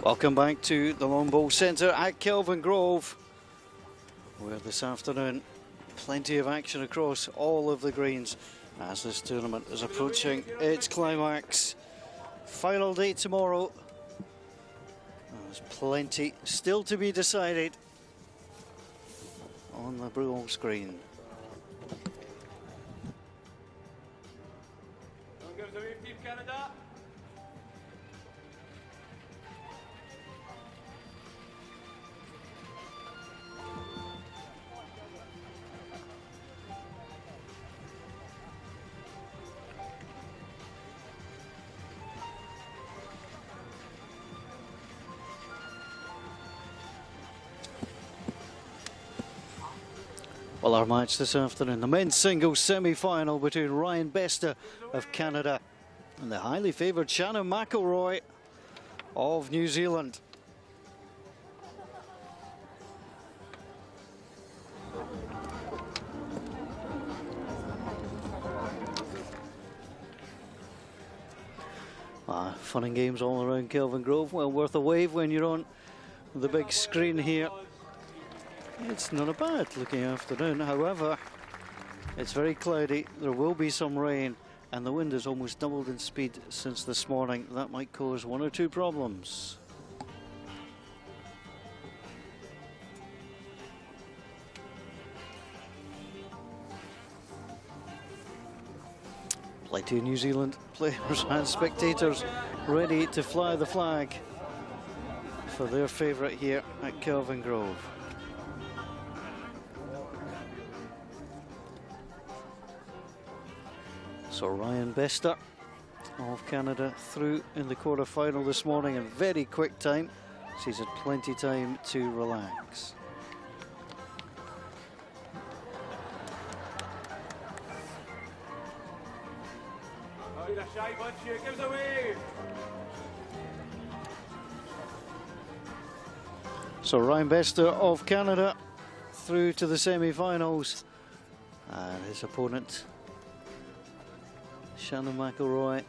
Welcome back to the Long Bowl Centre at Kelvin Grove, where this afternoon plenty of action across all of the greens as this tournament is approaching its climax. Final day tomorrow. There's plenty still to be decided on the Brule screen. Goes away, Team Canada. Well, our match this afternoon, the men's singles semi-final between Ryan Bester of Canada and the highly favoured Shannon McIlroy of New Zealand. Fun and games all around Kelvin Grove. Well worth a wave when you're on the big screen here. It's not a bad looking afternoon, however, it's very cloudy, there will be some rain, and the wind has almost doubled in speed since this morning. That might cause one or two problems. Plenty of New Zealand players and spectators ready to fly the flag for their favourite here at Kelvin Grove. So Ryan Bester of Canada through in the quarter-final this morning in very quick time. She's had plenty of time to relax. Oh, you're a shy bunch here, gives away. So Ryan Bester of Canada through to the semi-finals, and his opponent Shannon McIlroy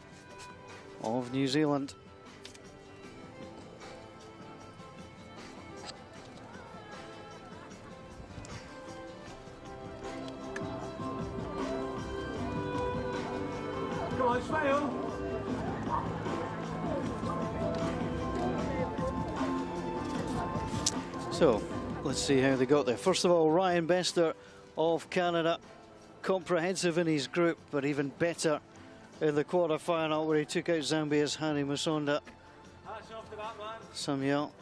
of New Zealand. Come on, smile. So let's see how they got there. First of all, Ryan Bester of Canada, comprehensive in his group, but even better in the quarter-final where he took out Zambia's Hani Musonda. Hats off to that man. Samuel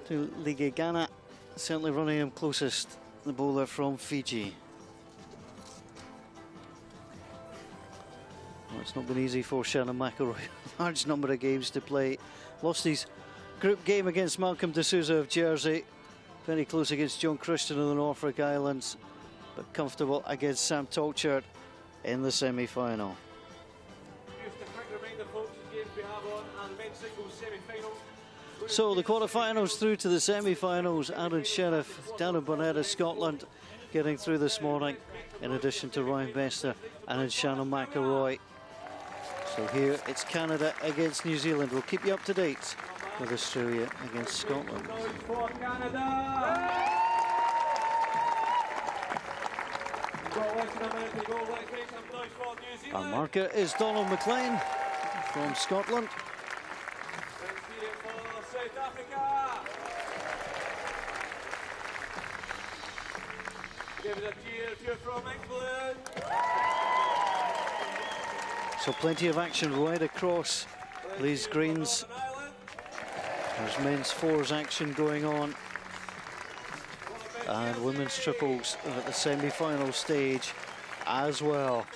to Ligegana, certainly running him closest, the bowler from Fiji. Well, it's not been easy for Shannon McIlroy. Large number of games to play. Lost his group game against Malcolm D'Souza of Jersey. Very close against John Christian of the Norfolk Islands, but comfortable against Sam Tolchard in the semi-final. So the quarter-finals through to the semi-finals. Aaron Sheriff, Darren Burnett of Scotland getting through this morning, in addition to Ryan Bester and Shannon McIlroy. So here it's Canada against New Zealand. We'll keep you up to date with Australia against Scotland. Our marker is Donald McLean from Scotland. Give it a cheer if you're from England. So plenty of action right across these greens. There's men's fours action going on, and women's triples at the semi-final stage as well.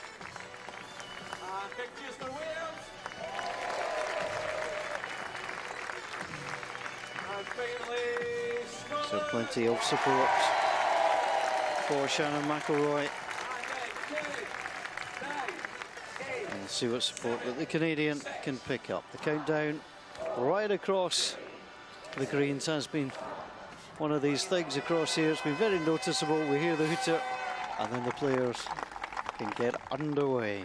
So plenty of support for Shannon McIlroy. And we'll see what support that the Canadian can pick up. The countdown right across the greens has been one of these things across here. It's been very noticeable. We hear the hooter and then the players can get underway.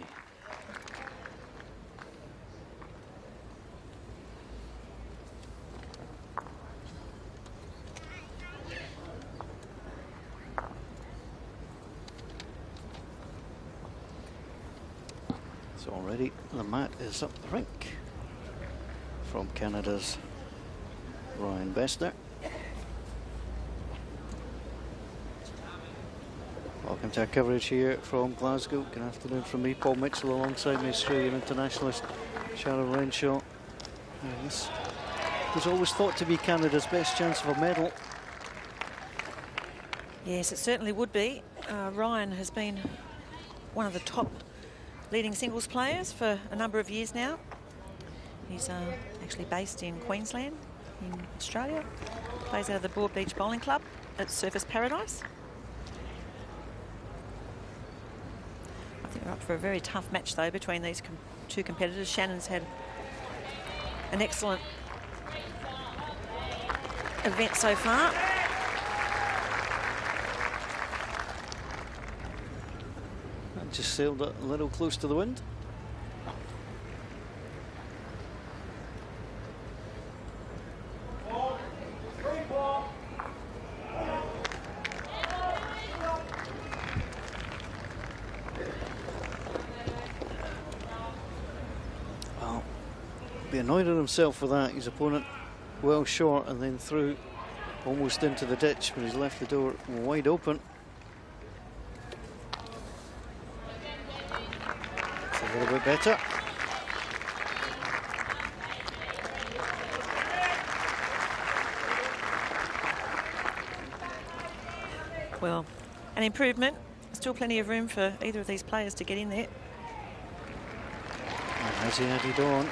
So already the mat is up the rink from Canada's Ryan Bester. Welcome to our coverage here from Glasgow. Good afternoon from me, Paul Mitchell, alongside me, Australian internationalist Sharon Renshaw. This was always thought to be Canada's best chance of a medal. Yes, it certainly would be. Ryan has been one of the top leading singles players for a number of years now. He's actually based in Queensland, in Australia. Plays out of the Broad Beach Bowling Club at Surfers Paradise. I think we're up for a very tough match, though, between these two competitors. Shannon's had an excellent event so far. Just sailed a little close to the wind. Well, be annoyed at himself for that. His opponent well short and then through almost into the ditch, but he's left the door wide open. A little bit better. Well, an improvement. Still plenty of room for either of these players to get in there. And has he added on?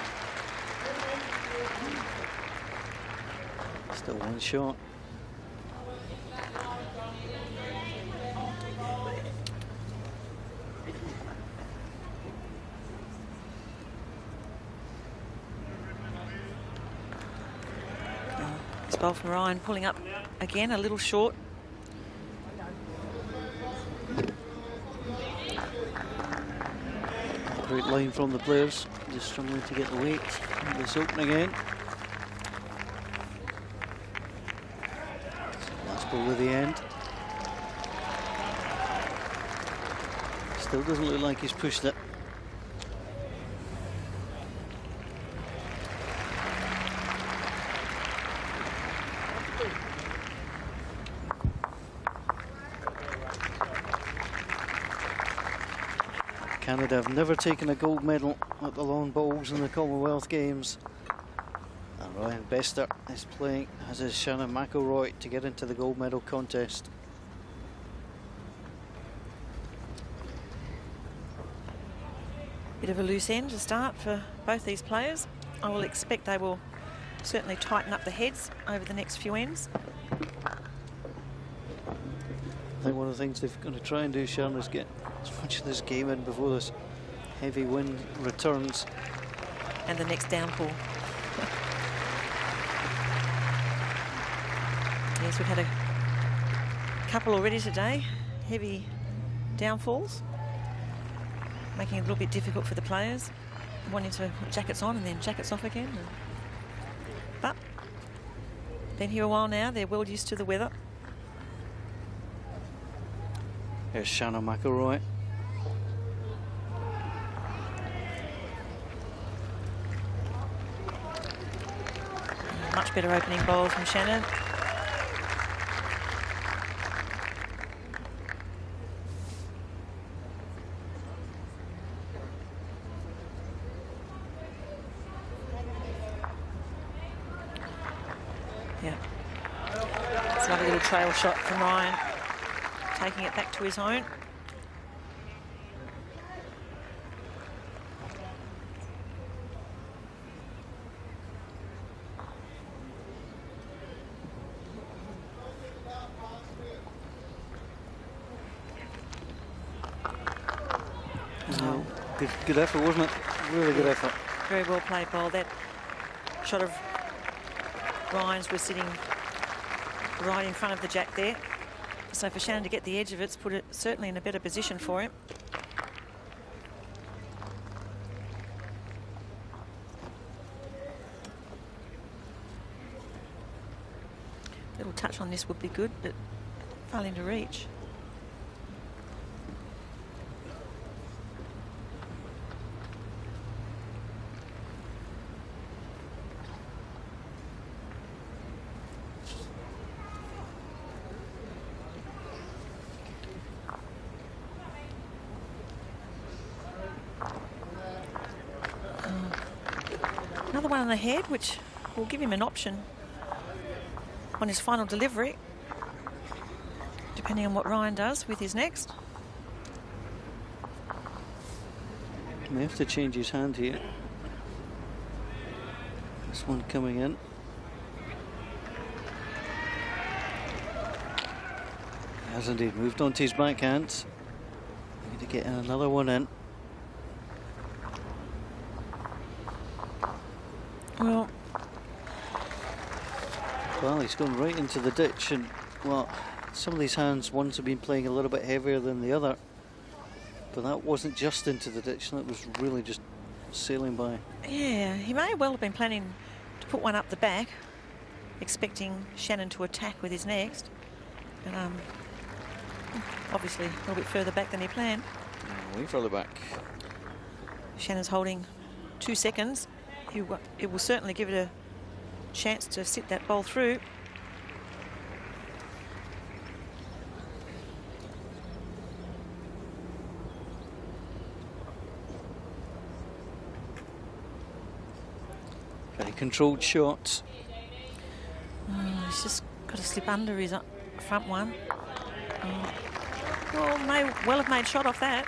Still one shot. Bowl from Ryan pulling up again, a little short. Great line from the players, just struggling to get the weight. This open again. Last ball at the end. Still doesn't look like he's pushed it. Canada have never taken a gold medal at the long bowls in the Commonwealth Games. And Ryan Bester is playing, as is Shannon McIlroy, to get into the gold medal contest. Bit of a loose end to start for both these players. I will expect they will certainly tighten up the heads over the next few ends. I think one of the things they've got to try and do, Sharon, is get as much of this game in before this heavy wind returns. And the next downpour. Yes, we've had a couple already today. Heavy downfalls, making it a little bit difficult for the players, wanting to put jackets on and then jackets off again. But been here a while now, they're well used to the weather. Here's Shannon McIlroy. Much better opening bowl from Shannon. Yeah. It's another little trail shot from Ryan, taking it back to his own. Good effort, wasn't it? Really good effort. Very well played bowl. That shot of Ryan's was sitting right in front of the jack there. So for Shannon to get the edge of it's put it certainly in a better position for him. Little touch on this would be good, but failing to reach. Another one on the head, which will give him an option on his final delivery, depending on what Ryan does with his next. He may have to change his hand here. This one coming in. He has indeed moved on to his backhand. Need to get another one in. Well, he's gone right into the ditch, and well, some of these hands, ones have been playing a little bit heavier than the other, but that wasn't just into the ditch, that was really just sailing by. Yeah, he may well have been planning to put one up the back, expecting Shannon to attack with his next, but obviously a little bit further back than he planned. Way further back. Shannon's holding 2 seconds. It will certainly give it a chance to sit that ball through. Very controlled shot. He's just got to slip under his front one. Well, may well have made shot off that.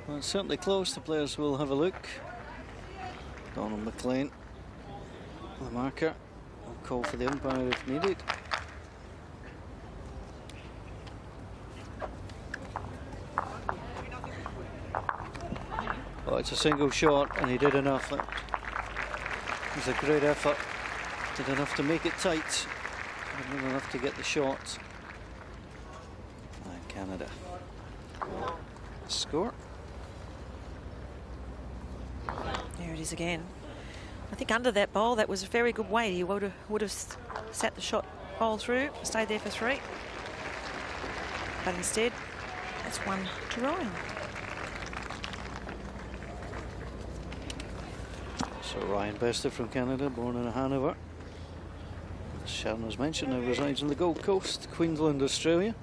Well, it's certainly close. The players will have a look. Donald McLean, the marker, will call for the umpire if needed. Oh, it's a single shot, and he did enough. That was a great effort. Did enough to make it tight, but not enough to get the shot. And Canada score. There it is again. I think under that bowl, that was a very good weight. He would have sat the shot bowl through, stayed there for 3. But instead, it's 1 to Ryan. So Ryan Bester from Canada, born in Hanover. As Sharon has mentioned, he resides on the Gold Coast, Queensland, Australia.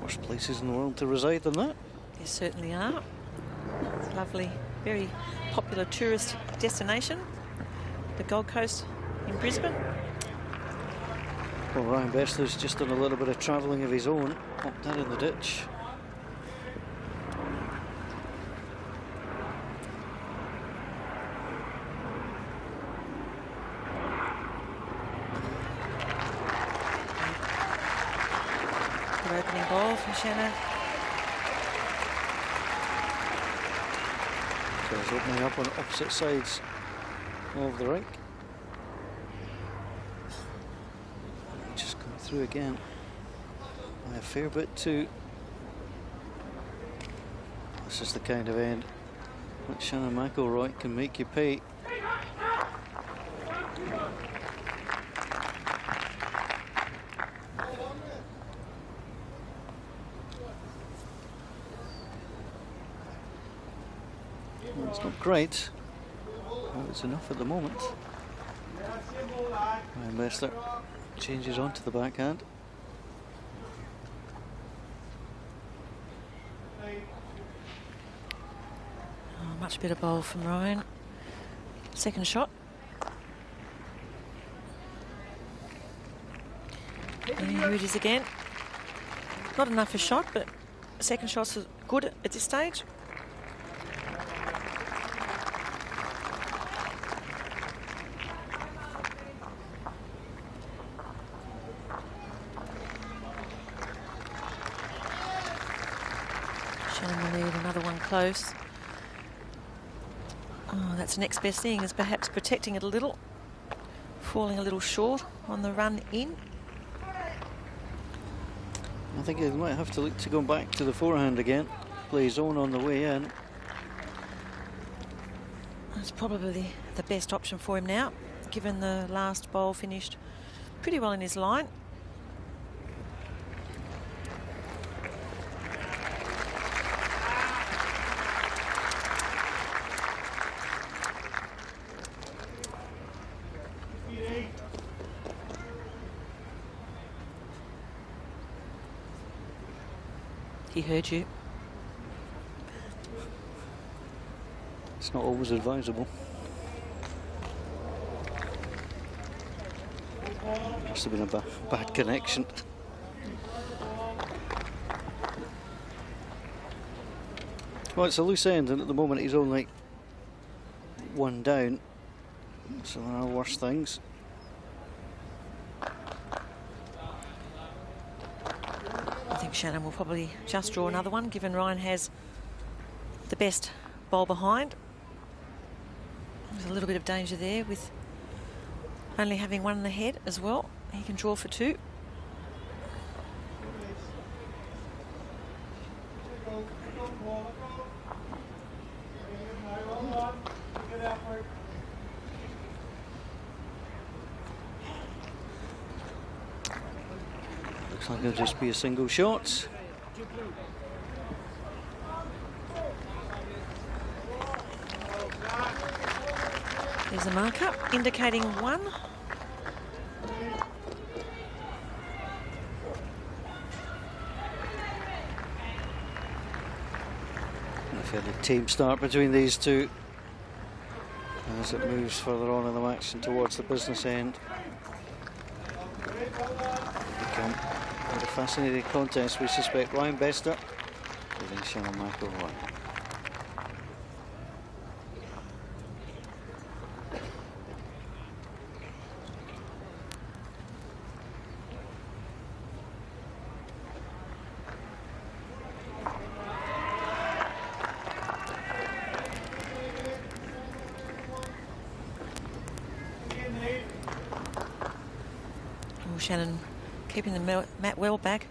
Worse places in the world to reside than that. There certainly are. It's a lovely, very popular tourist destination, the Gold Coast in Brisbane. Well, Ryan Bester's just done a little bit of travelling of his own, popped that in the ditch. Good opening ball from Shannon. So he's opening up on opposite sides of the rink. Just come through again by a fair bit too. This is the kind of end that Shannon McIlroy can make you pay. It's not great, but it's enough at the moment. Ryan Bester changes onto the backhand. Oh, much better bowl from Ryan. Second shot. And here it is again. Not enough a shot, but second shot's good at this stage. Another one close. Oh, that's the next best thing, is perhaps protecting it a little. Falling a little short on the run in. I think he might have to look to go back to the forehand again. Play his own on the way in. That's probably the best option for him now, given the last bowl finished pretty well in his line. He heard you. It's not always advisable. Must have been a bad connection. Well, it's a loose end, and at the moment he's only one down, so there are worse things. I think Shannon will probably just draw another one, given Ryan has the best bowl behind. There's a little bit of danger there with only having one in the head as well. He can draw for two. Looks like it'll just be a single shot. There's a marker indicating one. We've had a team start between these two as it moves further on in the match and towards the business end. Become a fascinating contest. We suspect Ryan Bester leading Shannon McIlroy. Shannon keeping the mat well back,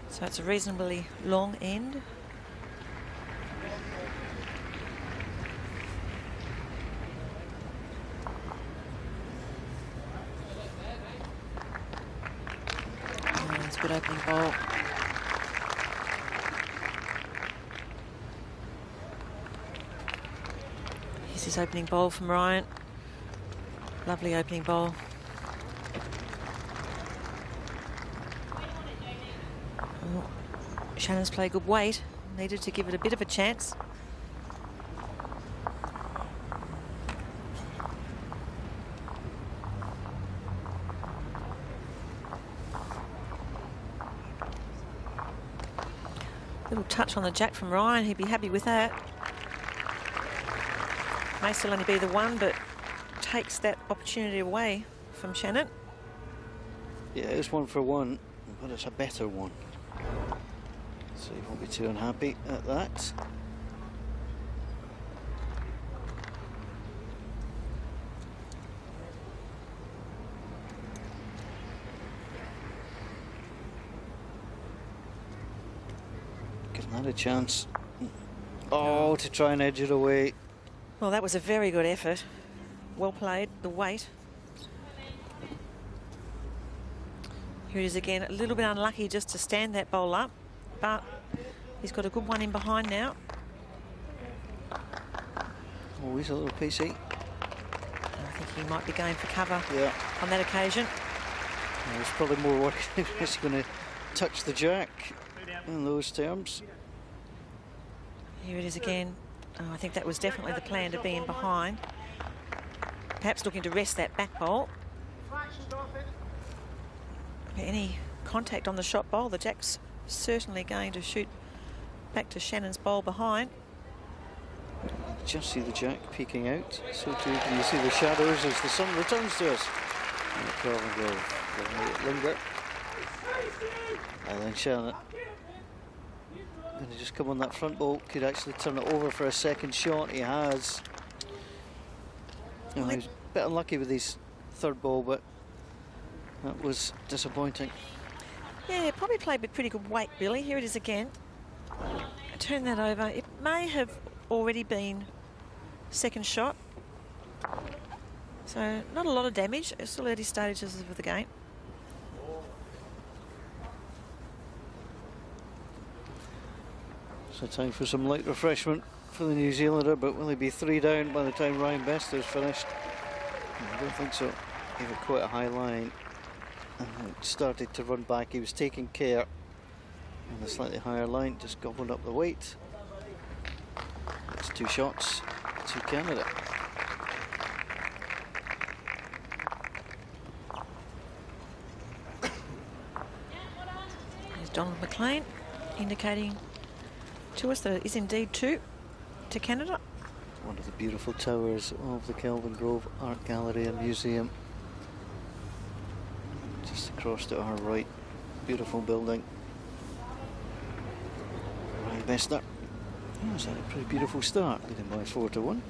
so it's a reasonably long end. Oh, that's a good opening bowl. Here's his opening bowl from Ryan. Lovely opening bowl. Shannon's played good weight, needed to give it a bit of a chance. Little touch on the jack from Ryan, he'd be happy with that. May still only be the one, but takes that opportunity away from Shannon. Yeah, it's 1 for 1, but it's a better one. So you won't be too unhappy at that. Giving that a chance. Oh, to try and edge it away. Well, that was a very good effort. Well played, the weight. Here it is again, a little bit unlucky just to stand that bowl up, but he's got a good one in behind now. Oh, he's a little PC. I think he might be going for cover on that occasion. There's probably more work if he's going to touch the jack in those terms. Here it is again. Oh, I think that was definitely the plan, to be in behind. Perhaps looking to rest that back bowl. Any contact on the shot bowl, the jack's certainly going to shoot back to Shannon's bowl behind. Just see the jack peeking out. So too can you see the shadows as the sun returns to us. And the curl and go. Let it linger. And then Shannon, going to just come on that front bowl, could actually turn it over for a second shot. He has. You know, he was a bit unlucky with his third ball, but that was disappointing. Yeah, probably played with pretty good weight, really. Here it is again. Turn that over. It may have already been second shot. So not a lot of damage. It's still early stages of the game. So time for some light refreshment for the New Zealander, but will he be 3 down by the time Ryan Bester's finished? I don't think so. He had quite a high line. And started to run back. He was taking care on the slightly higher line, just gobbled up the weight. That's 2 shots. to Canada. There's Donald McLean indicating to us that it is indeed 2 to Canada. One of the beautiful towers of the Kelvin Grove Art Gallery and Museum. Just across to our right. Beautiful building. Ryan Bester. Oh, is that a pretty beautiful start? Leading by 4-1.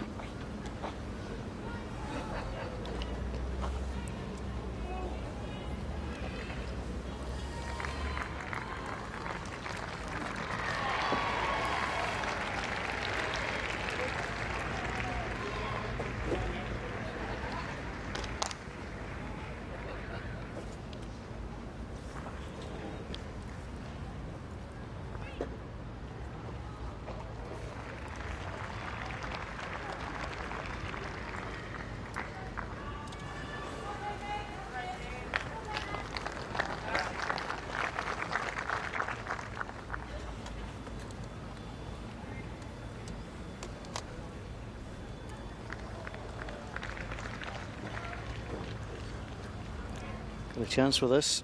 Got a chance with this.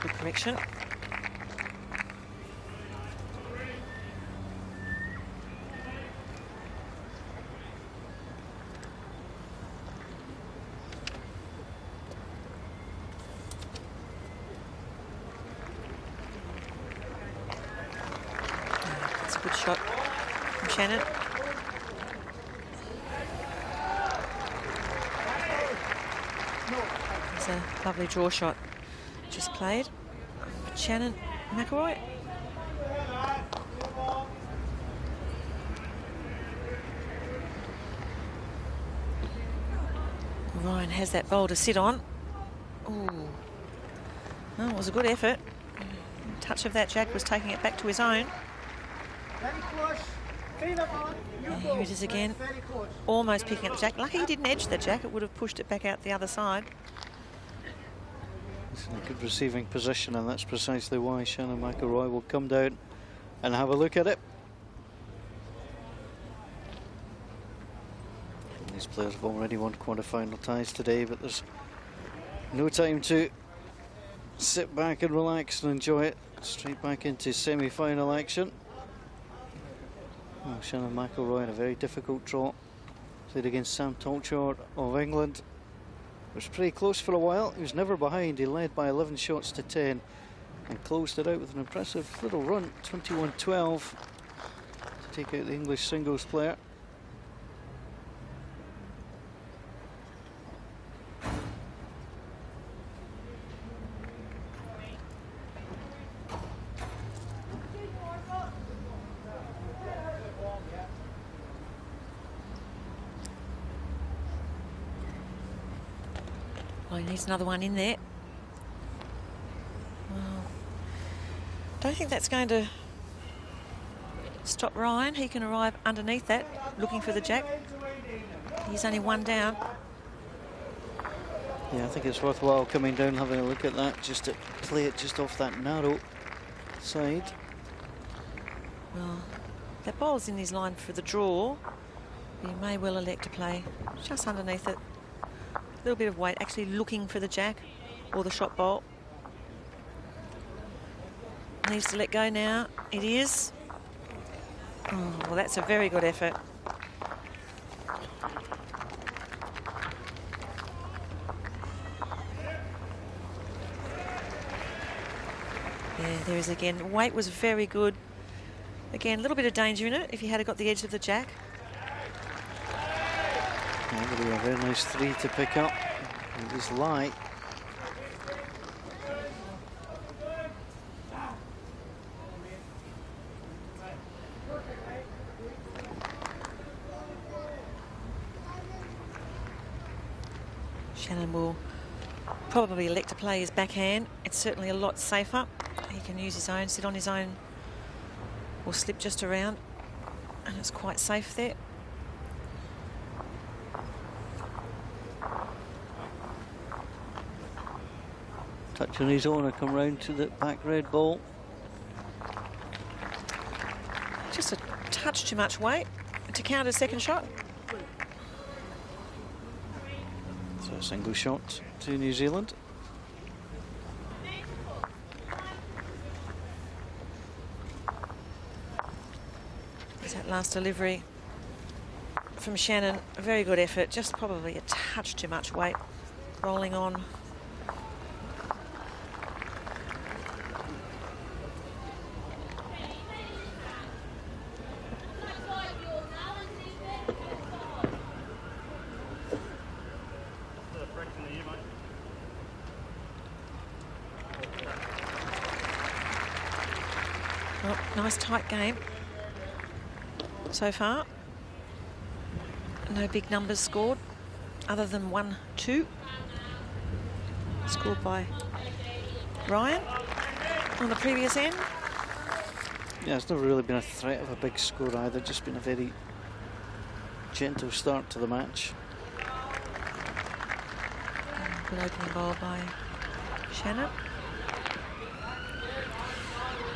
Good correction. That's a good shot from Shannon. It's a lovely draw shot just played. Shannon McIlroy. Ryan has that bowl to sit on. Ooh. Oh, it was a good effort. A touch of that jack was taking it back to his own. And here it is again. Almost picking up the jack. Lucky he didn't edge the jack. It would have pushed it back out the other side. It's in a good receiving position, and that's precisely why Shannon McIlroy will come down and have a look at it. And these players have already won quarter-final ties today, but there's no time to sit back and relax and enjoy it. Straight back into semi-final action. Well, Shannon McIlroy had a very difficult draw. Played against Sam Tolchard of England. It was pretty close for a while. He was never behind. He led by 11 shots to 10 and closed it out with an impressive little run, 21-12, to take out the English singles player. Well, he needs another one in there. Well, don't think that's going to stop Ryan. He can arrive underneath that, looking for the jack. He's only one down. Yeah, I think it's worthwhile coming down, having a look at that, just to play it just off that narrow side. Well, that ball's in his line for the draw. He may well elect to play just underneath it. A little bit of weight, actually looking for the jack or the shot bowl. Needs to let go now. It is. Oh, well, that's a very good effort. Yeah, there is again. Weight was very good. Again, a little bit of danger in it if he had got the edge of the jack. Yeah, but a very nice 3 to pick up. It is light. Shannon will probably elect to play his backhand. It's certainly a lot safer. He can use his own, sit on his own, or slip just around, and it's quite safe there. Touch on his own, I come round to the back red ball. Just a touch too much weight to count a second shot. So a single shot to New Zealand. There's that last delivery from Shannon. A very good effort, just probably a touch too much weight rolling on. Well, nice tight game so far. No big numbers scored other than 1-2 scored by Ryan on the previous end. Yeah, it's never really been a threat of a big score either, just been a very gentle start to the match. Good opening ball by Shannon.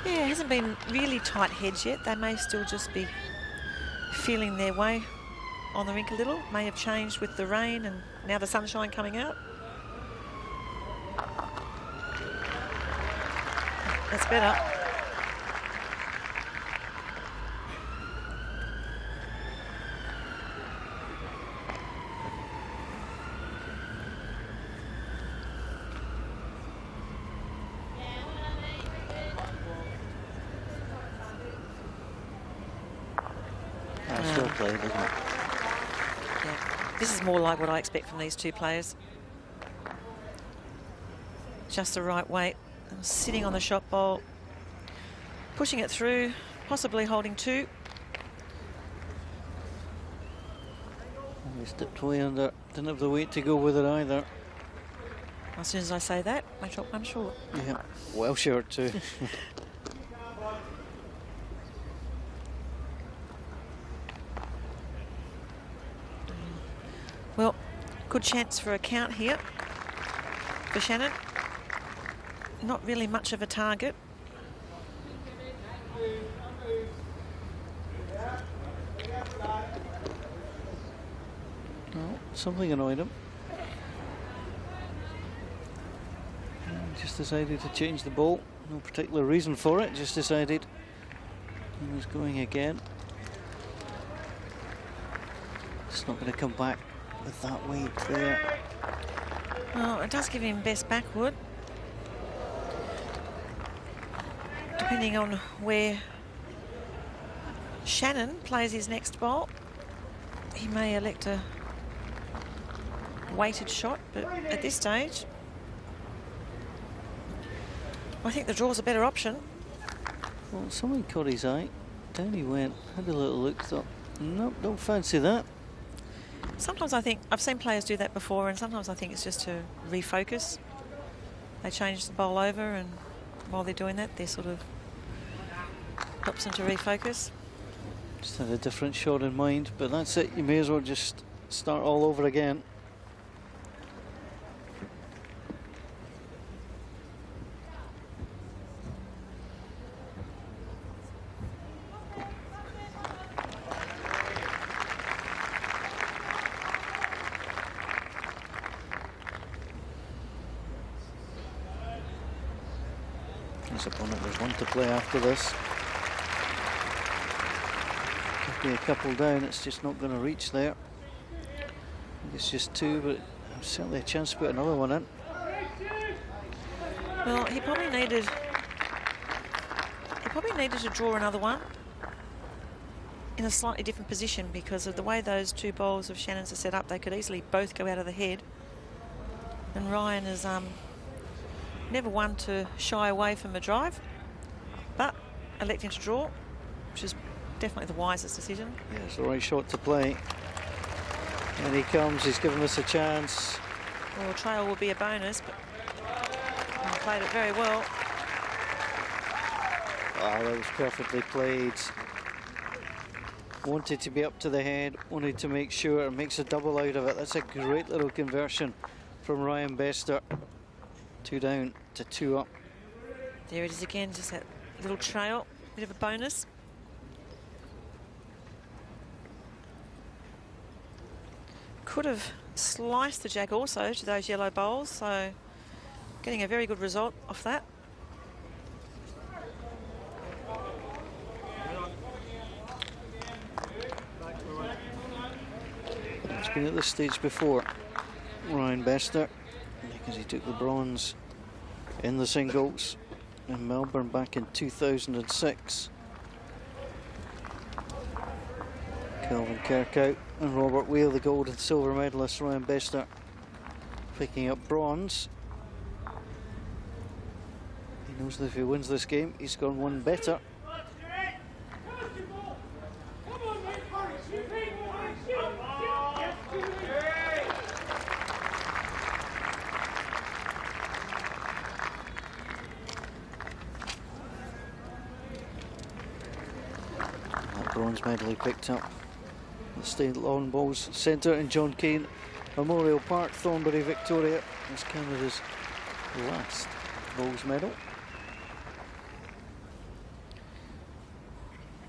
Yeah, it hasn't been really tight heads yet. They may still just be feeling their way on the rink a little. May have changed with the rain and now the sunshine coming out. That's better. Still played, isn't it? Yeah. This is more like what I expect from these two players. Just the right weight. Sitting on the shot bowl, pushing it through, possibly holding two. He stepped way under, didn't have the weight to go with it either. As soon as I say that, I drop one short. Yeah, well short too. Well, good chance for a count here for Shannon. Not really much of a target. No, something annoyed him. Just decided to change the ball. No particular reason for it, just decided he was going again. It's not going to come back with that weight there. Well, it does give him best backward. Depending on where Shannon plays his next ball, he may elect a weighted shot, but at this stage, I think the draw's a better option. Well, someone caught his eye. Down he went, had a little look, thought, nope, don't fancy that. Sometimes I think, I've seen players do that before, and sometimes I think it's just to refocus. They change the bowl over, and while they're doing that, they sort of helps them to refocus. Just had a different shot in mind, but that's it. You may as well just start all over again. His opponent, there's one to play after this. Could be a couple down, it's just not going to reach there. I think it's just two, but certainly a chance to put another one in. Well, he probably needed to draw another one in a slightly different position because of the way those two bowls of Shannon's are set up. They could easily both go out of the head. And Ryan is never one to shy away from a drive, but electing to draw, which is definitely the wisest decision. Yeah, it's the right shot to play. And he comes, he's given us a chance. Well, trail will be a bonus, but he played it very well. Oh, that was perfectly played. Wanted to be up to the head, wanted to make sure it makes a double out of it. That's a great little conversion from Ryan Bester. 2 down to 2 up. There it is again, just that little trail, bit of a bonus. Could have sliced the jack also to those yellow bowls, so getting a very good result off that. He's been at this stage before, Ryan Bester, because he took the bronze in the singles in Melbourne back in 2006. Kelvin Kirkout and Robert Whale, the gold and silver medalists. Ryan Bester picking up bronze. He knows that if he wins this game, he's gone one better. That bronze medal he picked up at State Lawn Bowls Centre in John Cain Memorial Park, Thornbury, Victoria. That's Canada's last bowls medal.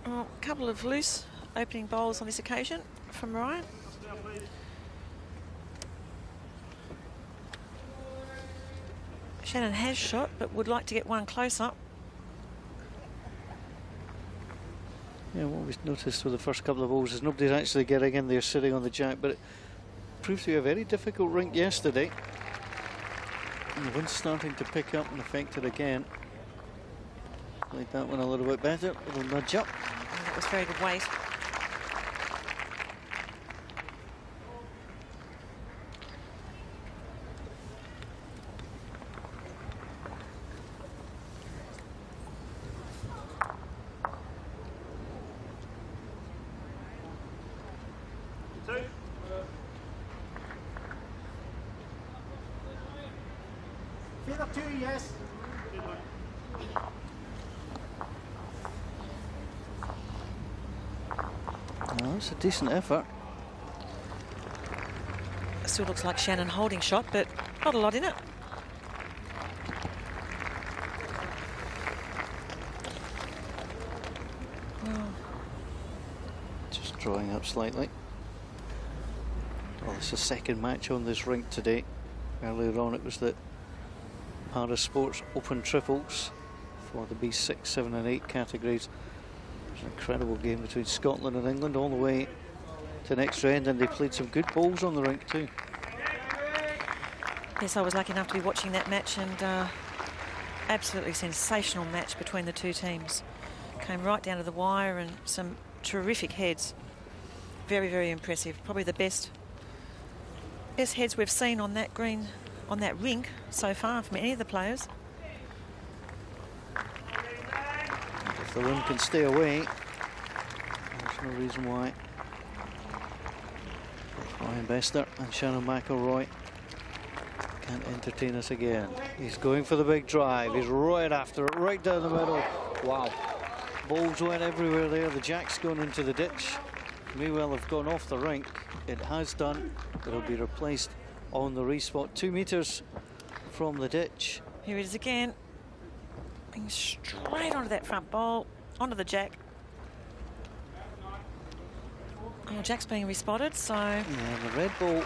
Well, a couple of loose opening bowls on this occasion from Ryan. Shannon has shot, but would like to get one close up. Yeah, what we've noticed with the first couple of balls is nobody's actually getting in there sitting on the jack, but it proved to be a very difficult rink yesterday. And the wind's starting to pick up and affect it again. Played that one a little bit better, a little nudge up. And that was very good weight. Yes. No, it's a decent effort. Still looks like Shannon holding shot, but not a lot in it. Just drawing up slightly. Well, it's the second match on this rink today. Earlier on it was the Para Sports Open Triples for the B6, 7 and 8 categories. It was an incredible game between Scotland and England all the way to an extra end, and they played some good bowls on the rink too. Yes, I was lucky enough to be watching that match, and absolutely sensational match between the two teams. Came right down to the wire and some terrific heads. Very, very impressive. Probably the best heads we've seen on that green, on that rink so far from any of the players. If the wind can stay away, there's no reason why Ryan Bester and Shannon McIlroy can't entertain us again. He's going for the big drive. He's right after it, right down the middle. Wow. Balls went everywhere there. The jack's gone into the ditch. May well have gone off the rink. It has done. It'll be replaced on the respot 2 meters from the ditch. Here it is again. Being straight onto that front bowl, onto the jack. Oh, jack's being respotted, so... Yeah, the red ball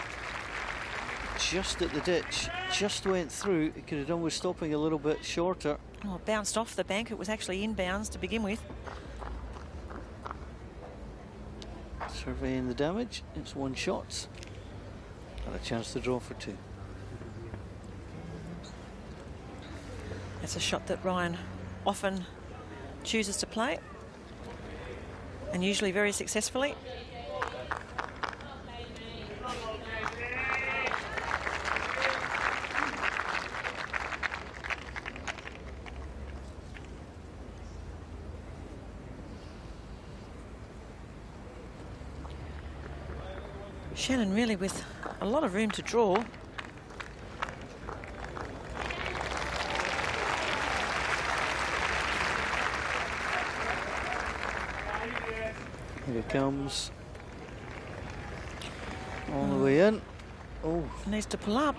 just at the ditch, just went through. It could have done with stopping a little bit shorter. Oh, it bounced off the bank. It was actually inbounds to begin with. Surveying the damage, it's one shot. Got a chance to draw for two. That's a shot that Ryan often chooses to play, and usually very successfully. Shannon really with a lot of room to draw. Here it comes. All the way in. Oh. Needs to pull up.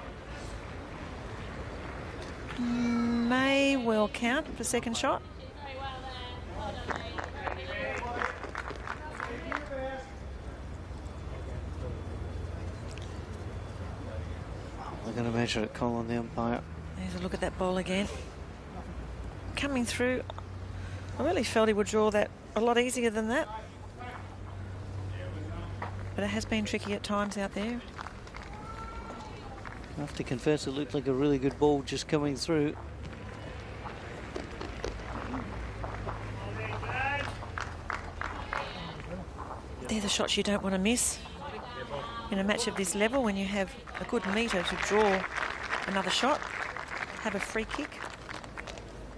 May well count for second shot. pleasure at calling the umpire. There's a look at that ball again. Coming through, I really felt he would draw that a lot easier than that. But it has been tricky at times out there. I have to confess, it looked like a really good ball just coming through. They're the shots you don't want to miss in a match of this level, when you have a good meter to draw another shot, have a free kick,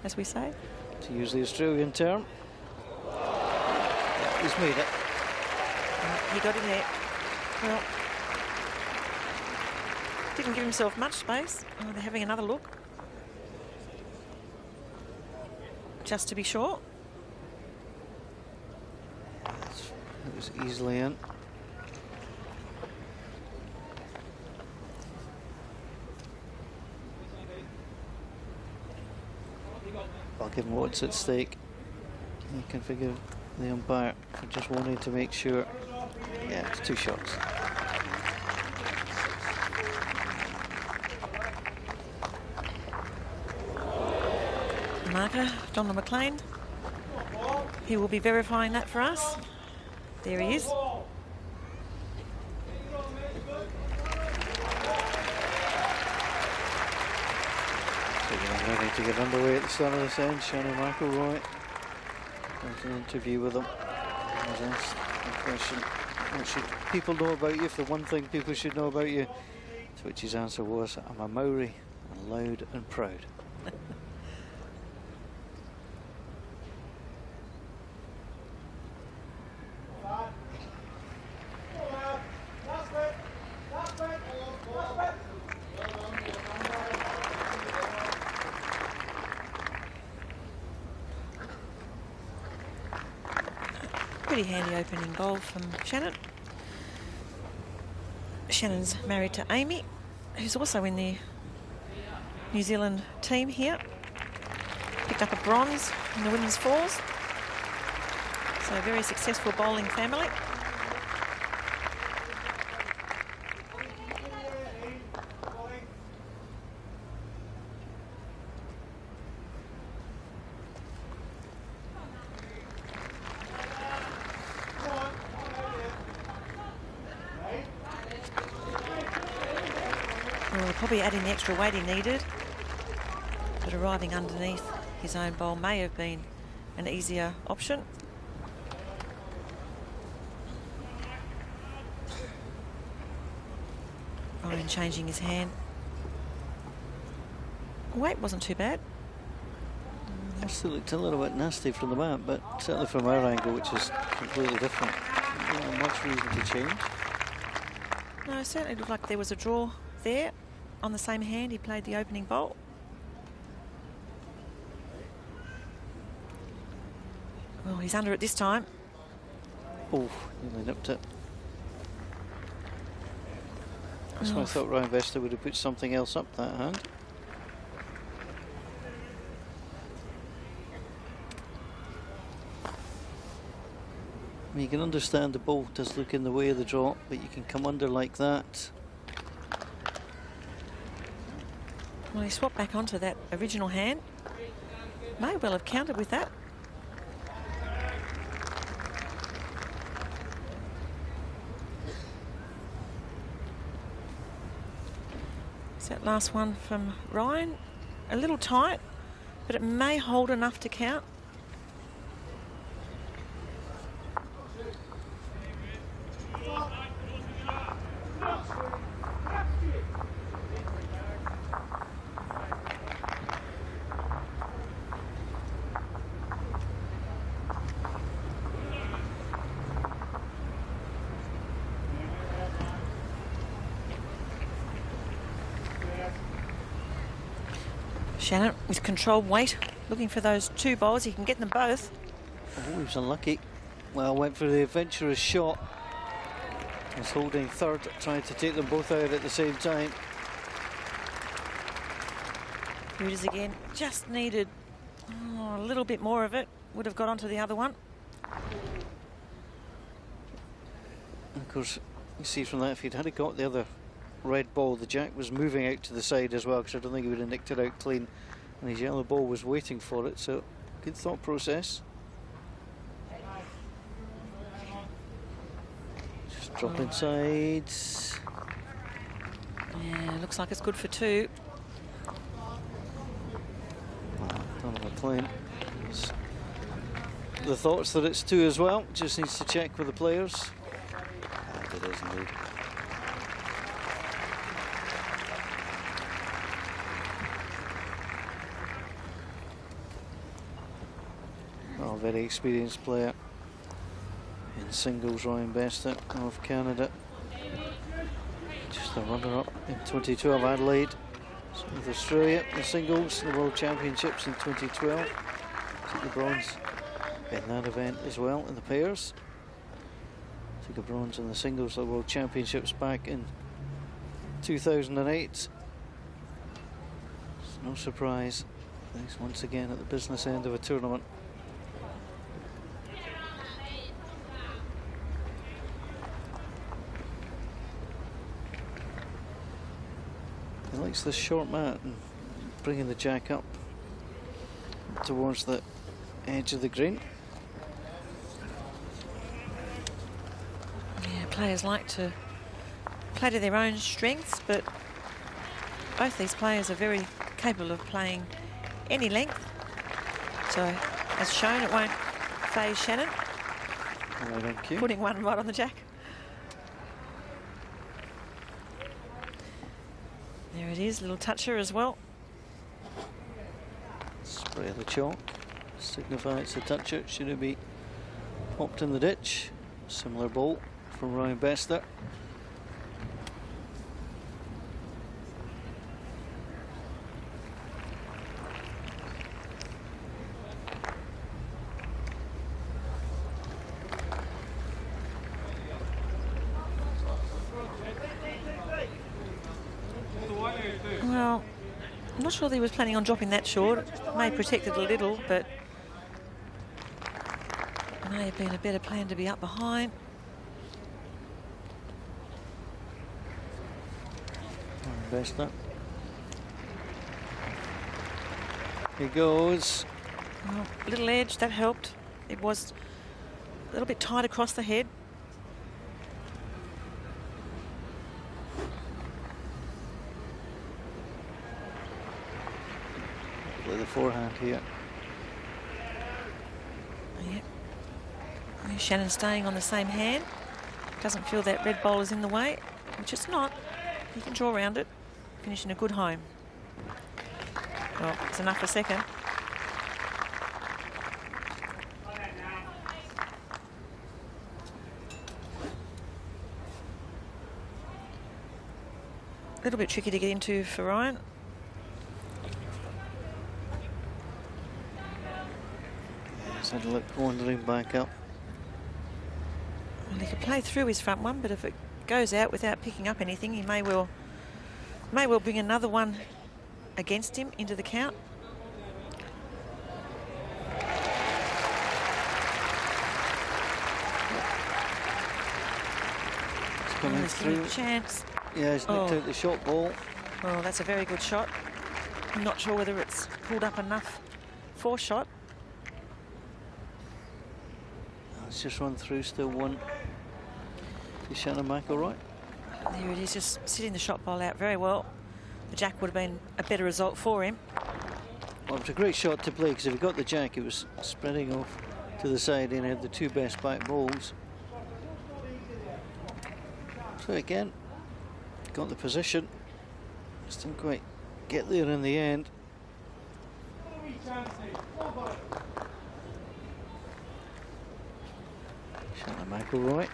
as we say. To use the Australian term. Yeah, he's made it. He got in there. Well, didn't give himself much space. Oh, they're having another look, just to be sure. It was easily in. Well, given what's at stake, you can figure the umpire just wanted to make sure. Yeah, it's 2 shots. Marker, Donald McLean. He will be verifying that for us. There he is. So we're ready to get underway at the start of this end. Shannon McIlroy has an interview with him. I was asked the question, what should people know about you? If the one thing people should know about you, to which his answer was, I'm a Maori and loud and proud. Pretty handy opening goal from Shannon. Shannon's married to Amy, who's also in the New Zealand team here. Picked up a bronze in the women's fours. So a very successful bowling family. Well, probably adding the extra weight he needed, but arriving underneath his own bowl may have been an easier option. Ryan changing his hand. Weight wasn't too bad. It still looked a little bit nasty from the bat, but certainly from our angle, which is completely different, not much reason to change. No, it certainly looked like there was a draw there. On the same hand, he played the opening bowl. Well, he's under it this time. Oh, nearly nipped it. That's why I thought Ryan Vester would have put something else up that hand. I mean, you can understand the ball does look in the way of the draw, but you can come under like that. Well, he swapped back onto that original hand. May well have countered with that. Is that last one from Ryan? A little tight, but it may hold enough to count. Shannon with controlled weight, looking for those 2 bowls. He can get them both. Oh, he was unlucky. Well, went for the adventurous shot. Was holding third, trying to take them both out at the same time. Here it is again. Just needed a little bit more of it. Would have got onto the other one. And of course, you see from that, if he'd had got the other red ball. The jack was moving out to the side as well, because I don't think he would have nicked it out clean, and his yellow ball was waiting for it. So good thought process. Just drop inside. Yeah, looks like it's good for 2. Donovan clean. The thoughts that it's 2 as well. Just needs to check with the players. And it is indeed. Oh, very experienced player in singles, Ryan Bester of Canada. Just a runner-up in 2012 Adelaide with Australia in singles, the World Championships in 2012. Took the bronze in that event as well in the pairs. Took a bronze in the singles at the World Championships back in 2008. It's no surprise he's once again at the business end of a tournament. He likes this short mat and bringing the jack up towards the edge of the green. Yeah, players like to play to their own strengths, but both these players are very capable of playing any length. So, as shown, it won't phase Shannon. Right on cue. Putting one right on the jack. There it is, little toucher as well. Spray the chalk. Signify it's a toucher. Should it be popped in the ditch? Similar ball from Ryan Bester. Well, I'm not sure that he was planning on dropping that short. May protect it a little, but may have been a better plan to be up behind. Bester. He goes. Well, little edge, that helped. It was a little bit tight across the head. With the forehand here. Yep. Shannon staying on the same hand. Doesn't feel that red ball is in the way, which it's not. He can draw around it. Finish in a good home. Well, it's enough for second. A little bit tricky to get into for Ryan. He's had a look wandering back up. Well, he could play through his front one, but if it goes out without picking up anything, he may well bring another one against him into the count. He's coming through. A chance. Yeah, he's nicked out the short ball. Well, that's a very good shot. I'm not sure whether it's pulled up enough for shot. It's just run through, still one to Shannon McIlroy. There it is, just sitting the shot ball out very well. The jack would have been a better result for him. Well, it was a great shot to play, because if he got the jack, it was spreading off to the side and had the two best back balls. So again, got the position. Just didn't quite get there in the end. Shannon McIlroy.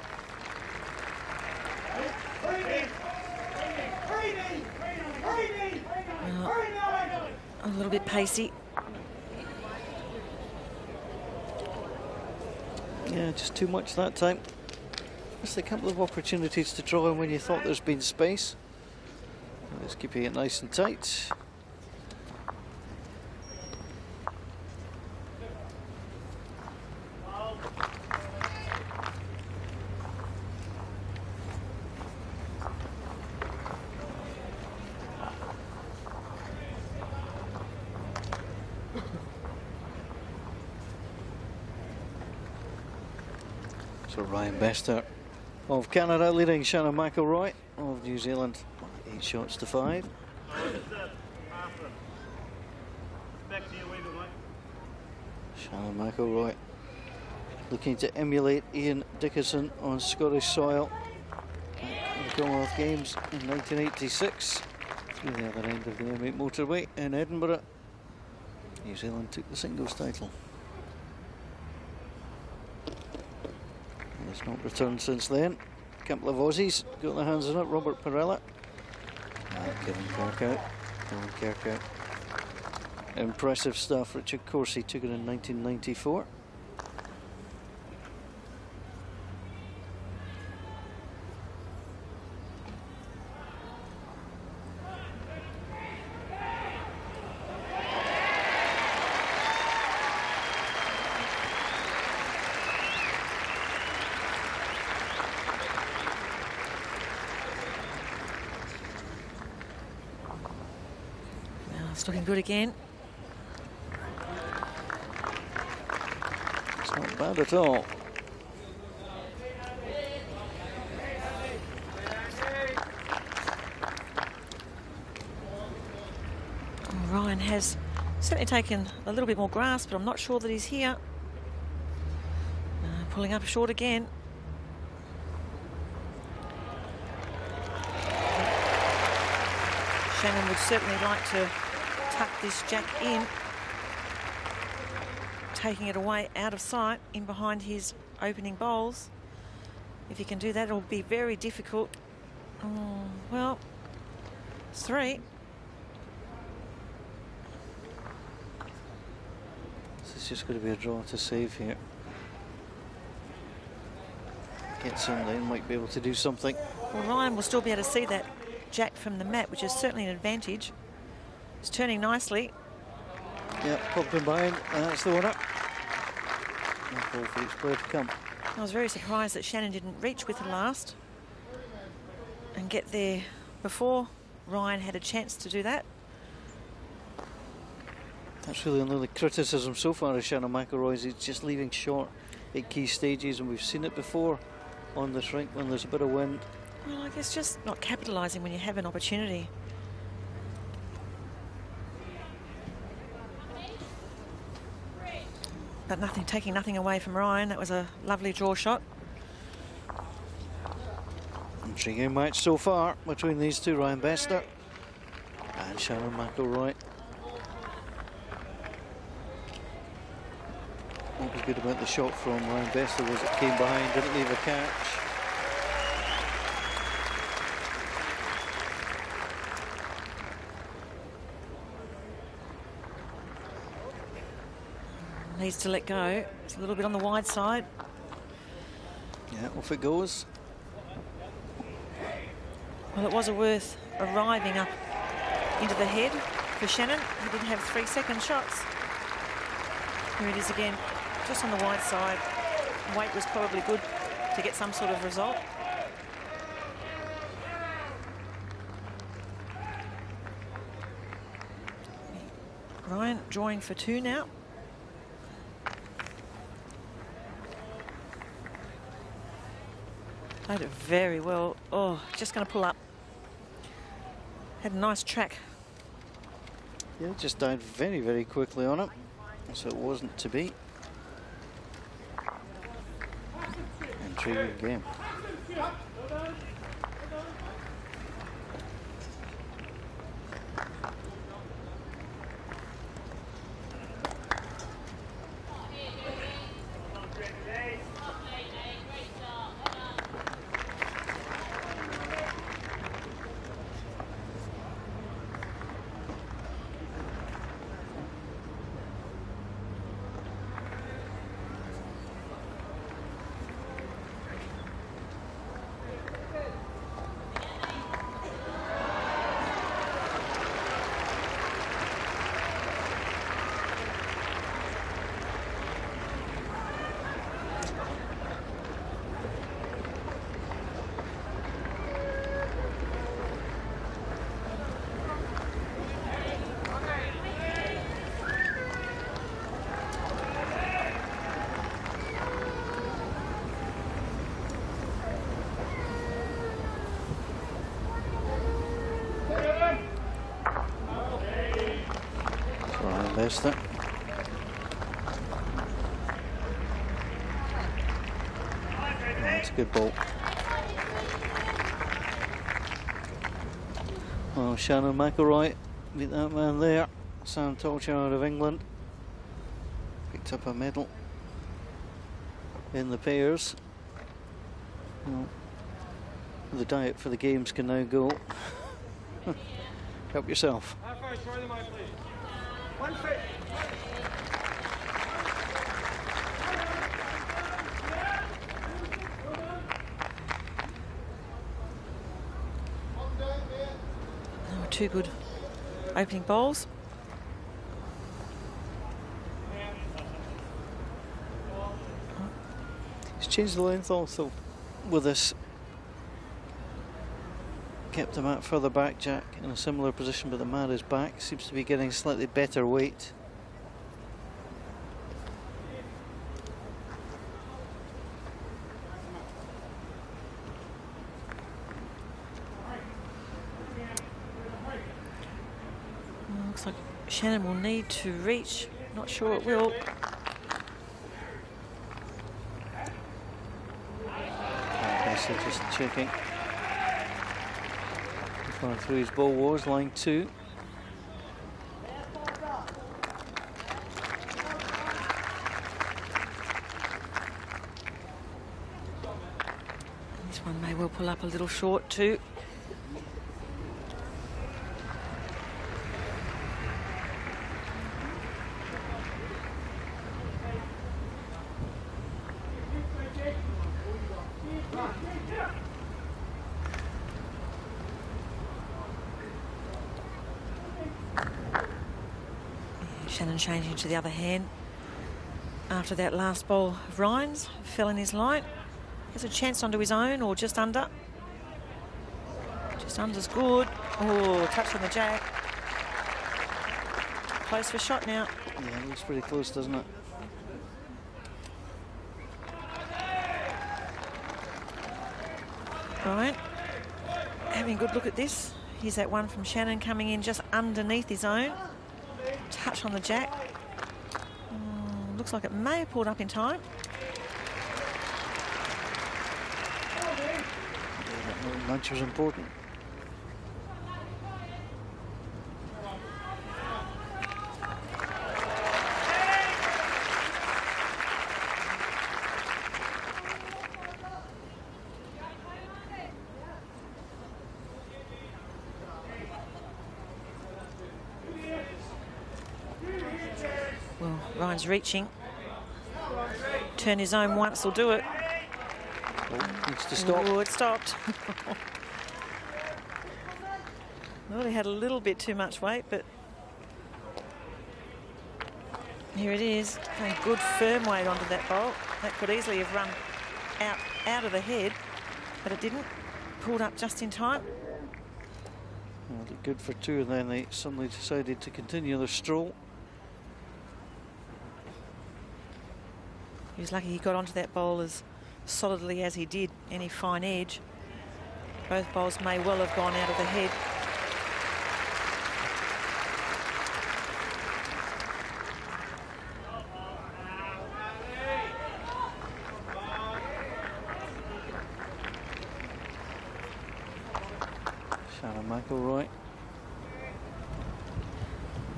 A little bit pacey. Yeah, just too much that time. Just a couple of opportunities to draw in when you thought there's been space. Just keeping it nice and tight. So Ryan Bester of Canada leading Shannon McIlroy of New Zealand 8 shots to 5. Shannon McIlroy looking to emulate Ian Dickinson on Scottish soil at the Commonwealth Games in 1986 through the other end of the M8 motorway in Edinburgh. New Zealand took the singles title. It's not returned since then. A couple of Aussies got their hands on it. Robert Perella. Kevin Kirkout. Impressive stuff. Richard Corsi took it in 1994. It's looking good again. It's not bad at all. Ryan has certainly taken a little bit more grasp, but I'm not sure that he's here. Pulling up short again. Shannon would certainly like to tuck this jack in, taking it away out of sight in behind his opening bowls. If he can do that, it'll be very difficult. Oh, well, it's 3. This is just going to be a draw to save here. Gets in there, might be able to do something. Well, Ryan will still be able to see that jack from the mat, which is certainly an advantage. It's turning nicely. Yeah, popping behind, and that's the one up. Ball for each player to come. I was very surprised that Shannon didn't reach with the last and get there before Ryan had a chance to do that. That's really the only criticism so far of Shannon McIlroy. He's just leaving short at key stages, and we've seen it before on this rink when there's a bit of wind. Well, I guess just not capitalising when you have an opportunity. But nothing, taking nothing away from Ryan. That was a lovely draw shot. Intriguing match so far between these two, Ryan Bester and Shannon McIlroy. What was good about the shot from Ryan Bester was it came behind, didn't leave a catch. Needs to let go. It's a little bit on the wide side. Yeah, off it goes. Well, it was worth arriving up into the head for Shannon. He didn't have 3-second shots. Here it is again, just on the wide side. Weight was probably good to get some sort of result. Ryan drawing for 2 now. Played it very well. Oh, just going to pull up. Had a nice track. Yeah, just died very, very quickly on it, so it wasn't to be. Intriguing game. Bester. That's a good ball. Well, Shannon McIlroy beat that man there. Sam Tolcher out of England. Picked up a medal in the pairs. Well, the diet for the games can now go. Help yourself. Two good opening bowls. He's changed the length also with this. Kept him out further back, Jack, in a similar position, but the man is back. Seems to be getting slightly better weight. Looks like Shannon will need to reach. Not sure it will. Bester just checking. Far through his ball was line 2. This one may well pull up a little short too. Shannon changing to the other hand after that last ball of Ryan's. Fell in his line. Has a chance onto his own or just under. Just under's good. Oh, touch on the jack. Close for shot now. Yeah, it looks pretty close, doesn't it? Ryan having a good look at this. Here's that one from Shannon coming in just underneath his own. Touch on the jack. Looks like it may have pulled up in time. That nudge was important. Well, Ryan's reaching. Turn his own once will do it. Oh, needs to stop. Oh, it stopped. Well, he had a little bit too much weight, but here it is. A good firm weight onto that bowl. That could easily have run out of the head, but it didn't. Pulled up just in time. Well, did good for 2, and then they suddenly decided to continue their stroll. He was lucky he got onto that bowl as solidly as he did. Any fine edge. Both bowls may well have gone out of the head. Shannon McIlroy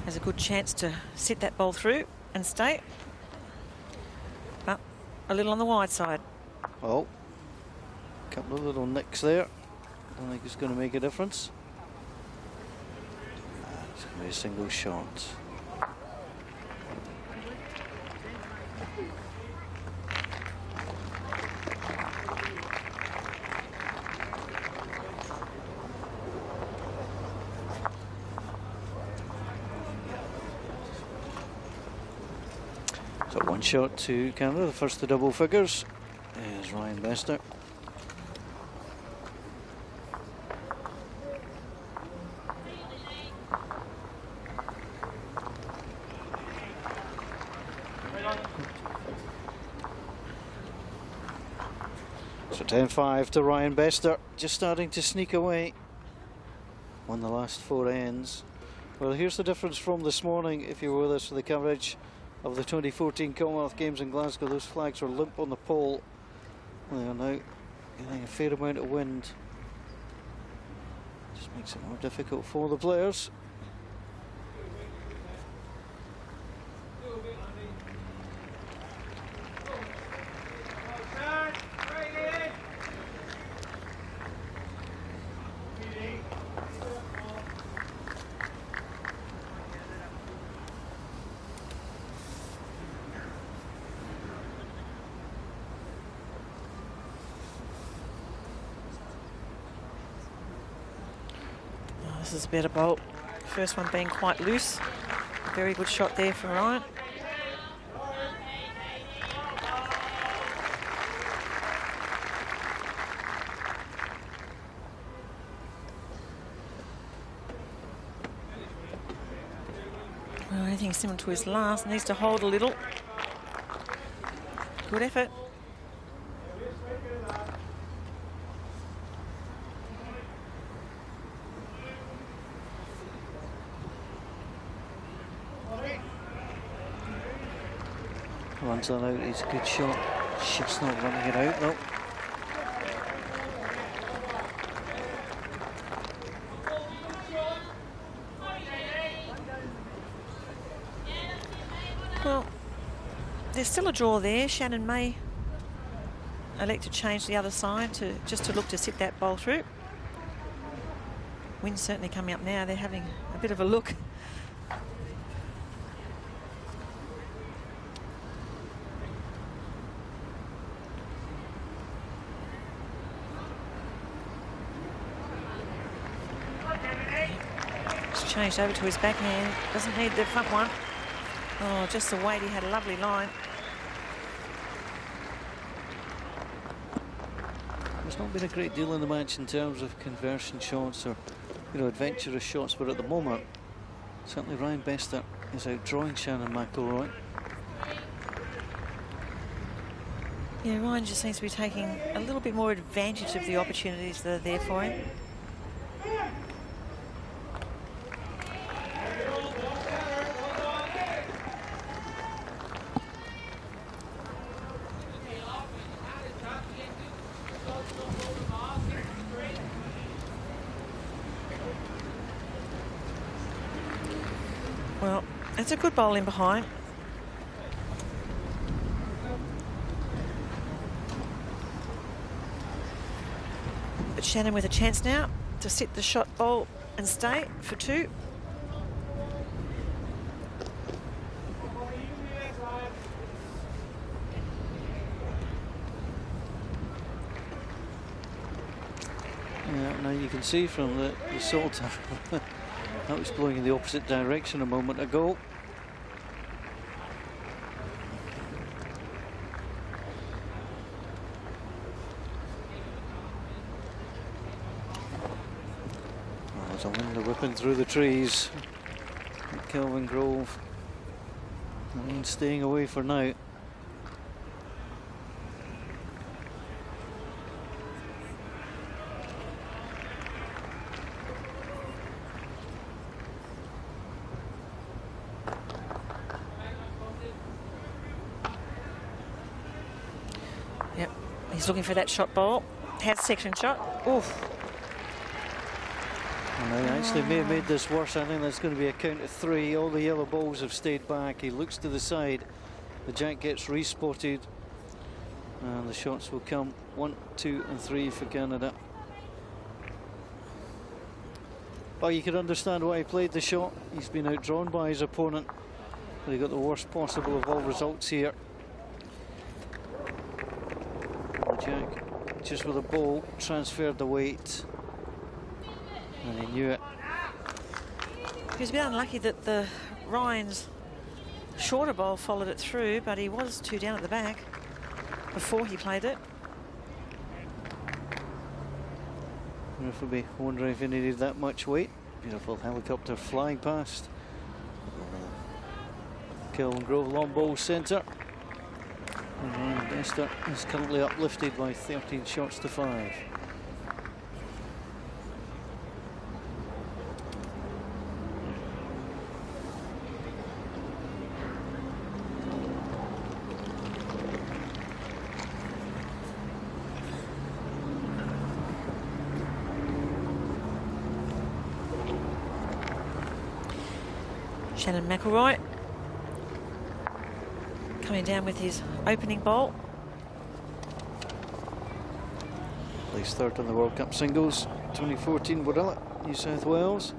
Has a good chance to sit that ball through and stay. But a little on the wide side. Oh, a couple of little nicks there. Don't think it's going to make a difference. It's going to be a single shot. So 1 shot to Canada, the first to double figures is Ryan Bester. So 10-5 to Ryan Bester, just starting to sneak away. Won the last 4 ends. Well, here's the difference from this morning. If you were with us for the coverage of the 2014 Commonwealth Games in Glasgow, those flags were limp on the pole. They are now getting a fair amount of wind. Just makes it more difficult for the players. This is a better bolt. First one being quite loose. Very good shot there from Ryan. Well, anything similar to his last. Needs to hold a little. Good effort. Runs that out, it's a good shot. Just not running it out though. Well, there's still a draw there. Shannon may elect to change the other side to just to look to sit that bowl through. Wind's certainly coming up now. They're having a bit of a look. Changed over to his backhand. Doesn't need the front one. Oh, just the weight. He had a lovely line. There's not been a great deal in the match in terms of conversion shots or, you know, adventurous shots, but at the moment, certainly Ryan Bester is outdrawing Shannon McIlroy. Yeah, Ryan just seems to be taking a little bit more advantage of the opportunities that are there for him. Well, it's a good bowl in behind. But Shannon with a chance now to sit the shot bowl and stay for two. Yeah, now you can see from the salt that was blowing in the opposite direction a moment ago. Oh, there's a wind whipping through the trees. Kelvin Grove staying away for now. He's looking for that shot ball. Has section shot. Oof. And they actually may have made this worse. I think that's going to be a count of three. All the yellow balls have stayed back. He looks to the side. The jack gets respotted. And the shots will come 1, 2 and 3 for Canada. Well, you can understand why he played the shot. He's been outdrawn by his opponent. But he got the worst possible of all results here. Jack, just with a ball, transferred the weight, and he knew it. He was a bit unlucky that the Ryan's shorter ball followed it through, but he was 2 down at the back before he played it. Ref will be wondering if he needed that much weight. Beautiful helicopter flying past. Kelvin Grove, long ball centre. And Ryan Bester is currently uplifted by 13 shots to 5. Shannon McIlroy coming down with his opening bowl. Placed third in the World Cup singles 2014 Warilla, New South Wales.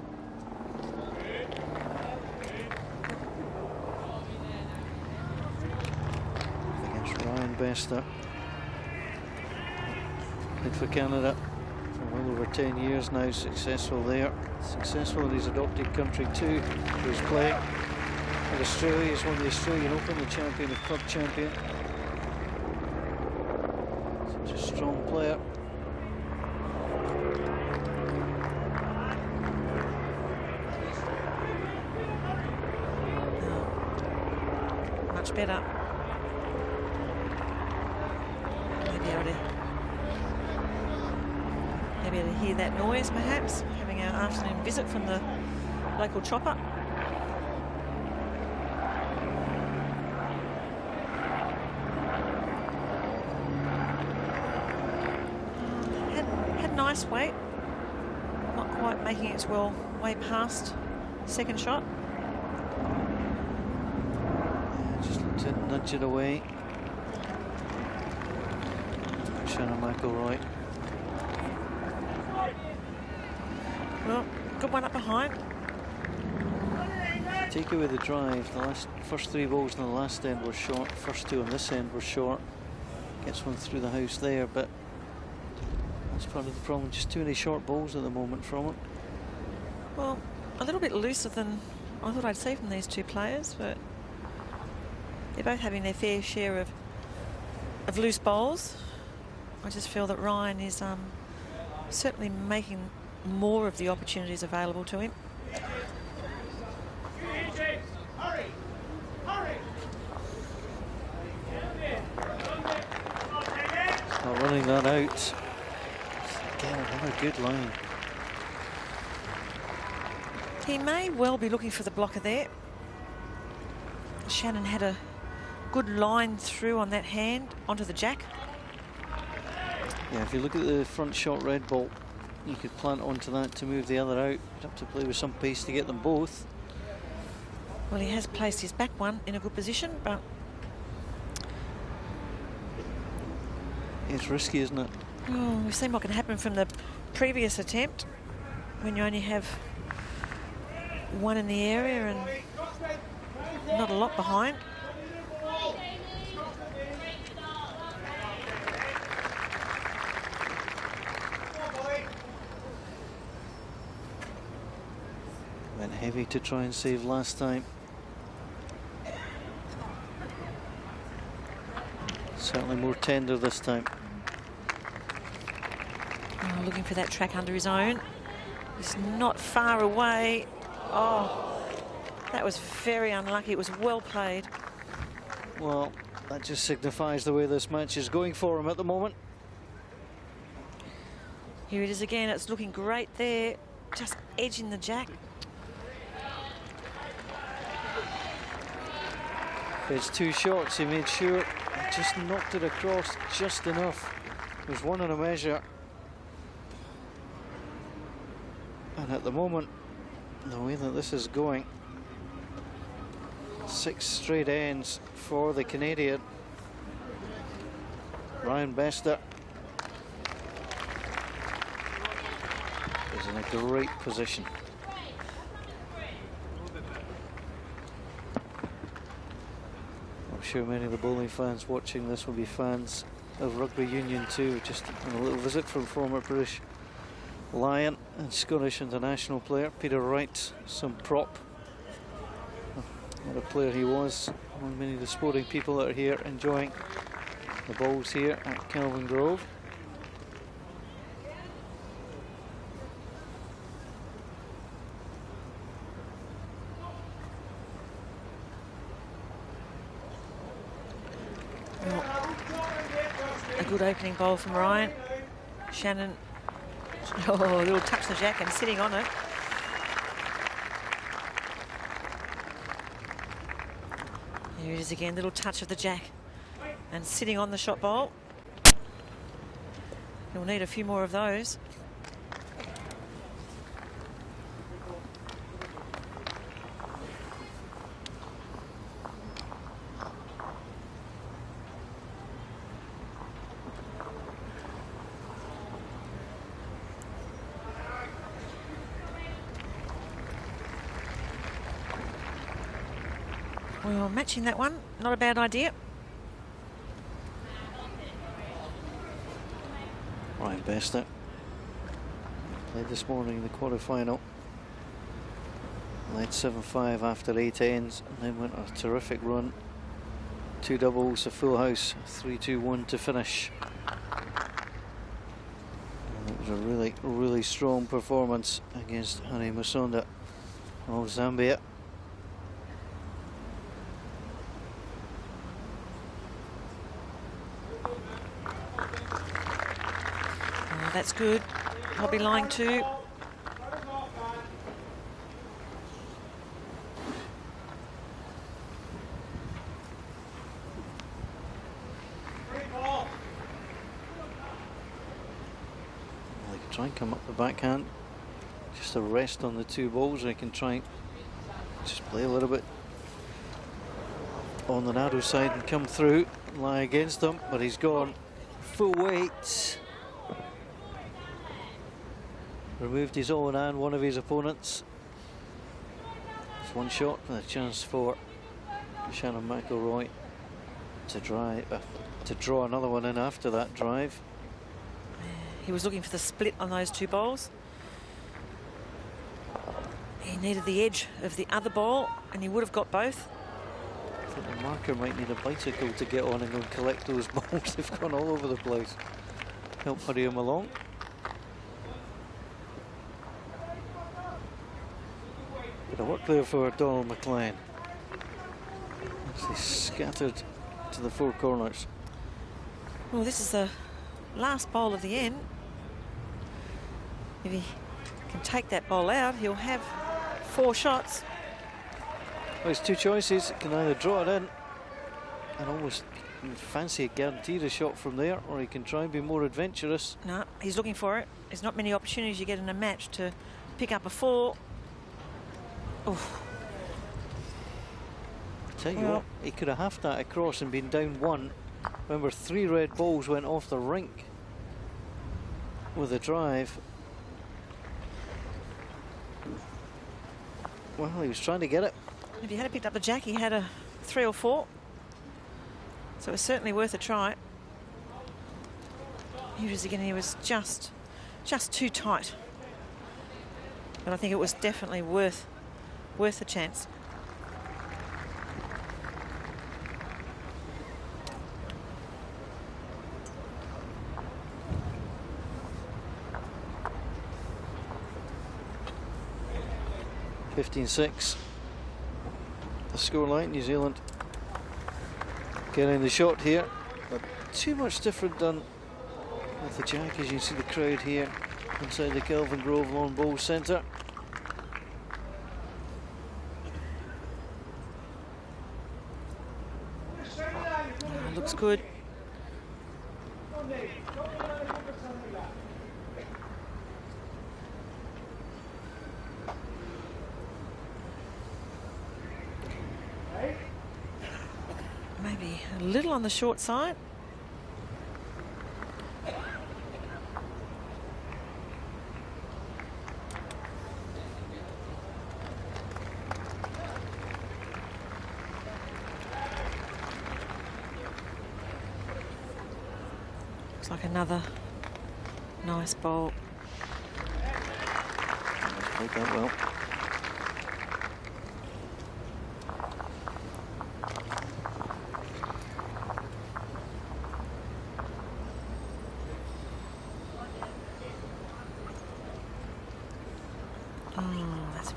Against Ryan Bester. Played for Canada for well over 10 years now, successful there. Successful in his adopted country too, where he's playing. And Australia, he's won the Australian Open, the champion of club champion. Such a strong player. Much better. Maybe able to hear that noise, perhaps, having our afternoon visit from the local chopper. Had nice weight, not quite making its way past second shot. Just looked to nudge it away. Shannon McIlroy. Well, good one up behind. Take away the drive. The first three balls on the last end were short. First two on this end were short. Gets one through the house there, but that's part of the problem. Just too many short balls at the moment from it. Well, a little bit looser than I thought I'd see from these two players, but they're both having their fair share of loose bowls. I just feel that Ryan is certainly making more of the opportunities available to him. Not running that out. Again, another good line. He may well be looking for the blocker there. Shannon had a good line through on that hand onto the jack. Yeah, if you look at the front short red ball, you could plant onto that to move the other out. You'd have to play with some pace to get them both. Well, he has placed his back one in a good position, but it's risky, isn't it? oh, we've seen what can happen from the previous attempt when you only have one in the area and not a lot behind. Went heavy to try and save last time. Certainly more tender this time. Oh, looking for that track under his own. He's not far away. Oh, that was very unlucky. It was well played. Well, that just signifies the way this match is going for him at the moment. Here it is again. It's looking great there. Just edging the jack. It's two shots, he made sure, he just knocked it across just enough. There's one on a measure. And at the moment, the way that this is going, 6 straight ends for the Canadian. Ryan Bester is in a great position. I'm sure many of the bowling fans watching this will be fans of rugby union too. Just a little visit from former British Lion and Scottish international player Peter Wright, some prop. What a player he was. Among many of the sporting people that are here enjoying the bowls here at Kelvin Grove. A good opening bowl from Ryan. Shannon, oh, a little touch the jack and sitting on it. Here it is again, little touch of the jack and sitting on the shot bowl. He'll need a few more of those. Well, matching that one, not a bad idea. Ryan Bester played this morning in the quarter-final. Led 7-5 after 8 ends, and then went on a terrific run. 2 doubles, a full house, 3-2-1 to finish. And it was a really, really strong performance against Hani Musonda of Zambia. Oh, that's good. Hobby line 2. Try and come up the backhand, just a rest on the 2 balls. I can try and just play a little bit on the narrow side and come through, lie against him, but he's gone full weight. Removed his own and one of his opponents. It's 1 shot and a chance for Shannon McIlroy to draw another one in after that drive. He was looking for the split on those 2 balls. He needed the edge of the other ball, and he would have got both. I think the marker might need a bicycle to get on and go and collect those balls. They've gone all over the place. Help hurry him along. Bit of work there for Donald McLean. He's scattered to the 4 corners. Well, this is the last bowl of the end. If he can take that bowl out, he'll have 4 shots. Well, there's 2 choices. He can either draw it in and almost fancy a guaranteed shot from there, or he can try and be more adventurous. No, he's looking for it. There's not many opportunities you get in a match to pick up a 4. Oof. Tell you what, he could have halved that across and been down 1. Remember, 3 red balls went off the rink with a drive. Well, he was trying to get it. If he had picked up the jack, he had a 3 or 4. So it was certainly worth a try. He was just too tight. But I think it was definitely worth a chance. (15-6) the scoreline. New Zealand getting the shot here, but too much different done with the jack, as you can see the crowd here inside the Kelvin Grove Lawn Bowls Centre. Looks good. Maybe a little on the short side. Looks like another nice bowl. Played that well.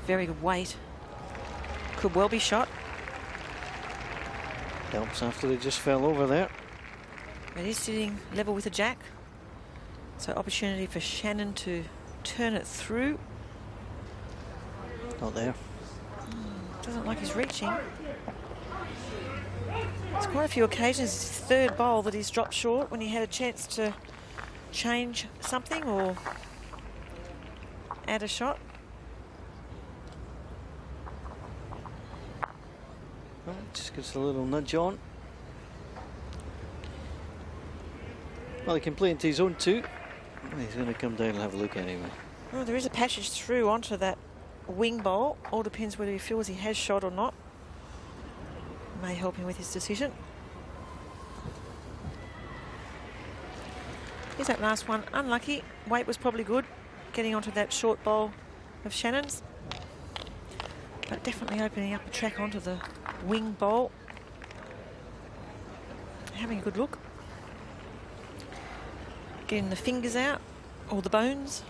Very good weight. Could well be shot. Helps after they just fell over there. It is sitting level with the jack. So opportunity for Shannon to turn it through. Not there. Doesn't like he's reaching. There's quite a few occasions, it's his 3rd bowl that he's dropped short when he had a chance to change something or add a shot. Just gets a little nudge on. Well, he can play into his own 2. He's going to come down and have a look anyway. Well, there is a passage through onto that wing bowl. All depends whether he feels he has shot or not. may help him with his decision. Here's that last one. Unlucky. Weight was probably good, getting onto that short bowl of Shannon's. But definitely opening up a track onto the wing bowl. Having a good look. Getting the fingers out, or the bones,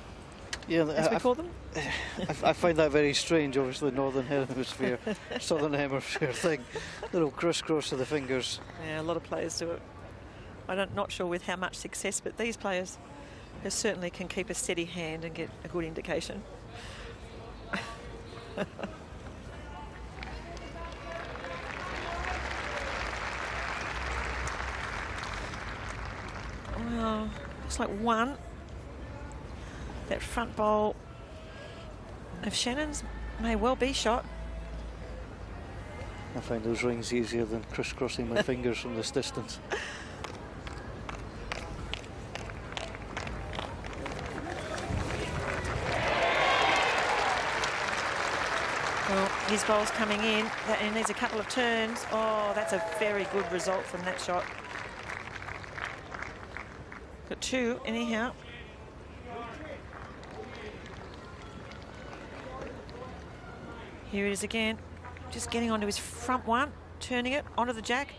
Yeah, as we call them. I find that very strange, obviously, Northern Hemisphere, Southern Hemisphere thing. Little crisscross of the fingers. Yeah, a lot of players do it. I'm not sure with how much success, but these players who certainly can keep a steady hand and get a good indication. Well, it's like one. That front bowl of Shannon's may well be shot. I find those rings easier than crisscrossing my fingers from this distance. Well, his bowl's coming in. He needs a couple of turns. Oh, that's a very good result from that shot. Got two, anyhow. Here it is again. Just getting onto his front one, turning it onto the jack.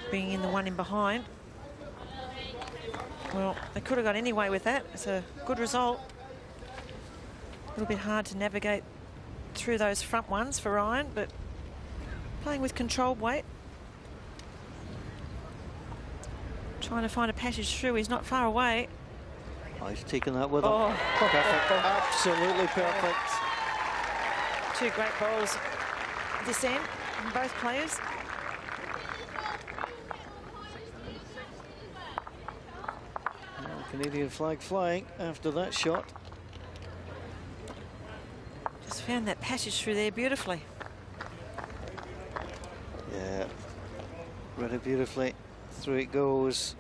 Bringing in the one in behind. Well, they could have got any way with that. It's a good result. A little bit hard to navigate through those front ones for Ryan, but playing with controlled weight. Trying to find a passage through. He's not far away. Oh, he's taken that with him. Oh. Perfect. Absolutely perfect. Two great bowls this end from both players. Well, Canadian flag flying after that shot. Just found that passage through there beautifully. Yeah, read it beautifully. Through it goes.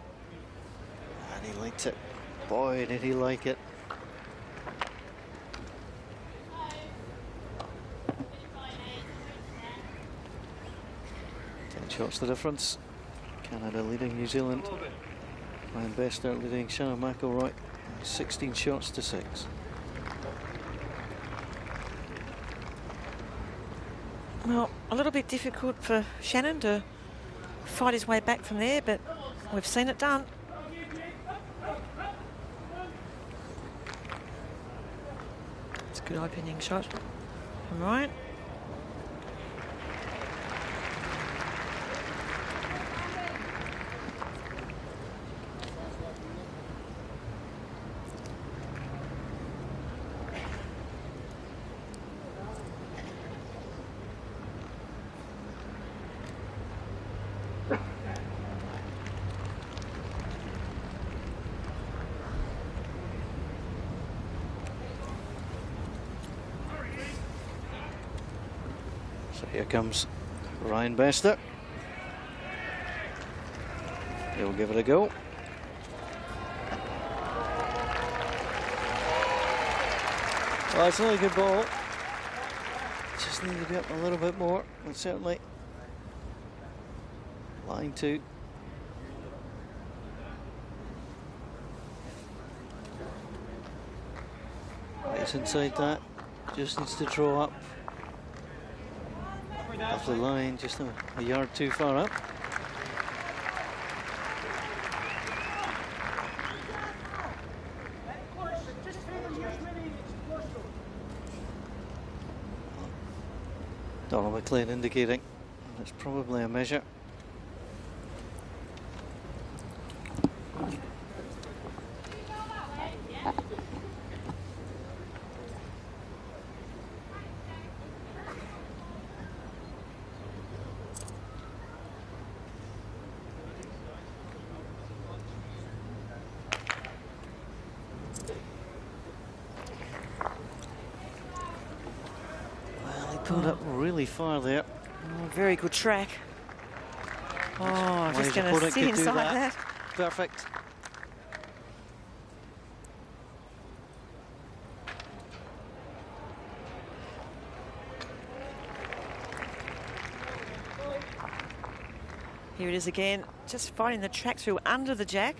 And he liked it. Boy, did he like it. Shots the difference. Canada leading New Zealand. Ryan Bester leading Shannon McIlroy. 16 shots to 6. Well, a little bit difficult for Shannon to fight his way back from there, but we've seen it done. It's a good opening shot from Ryan. So here comes Ryan Bester. He'll give it a go. Well, it's not a good ball. Just need to be up a little bit more, and certainly line 2. Right inside that. Just needs to draw up. Off the line, just a yard too far up. Donald McLean indicating that's probably a measure. Pulled up really far there. Oh, very good track. Oh, just going to sit inside that. Perfect. Here it is again, just finding the track through under the jack.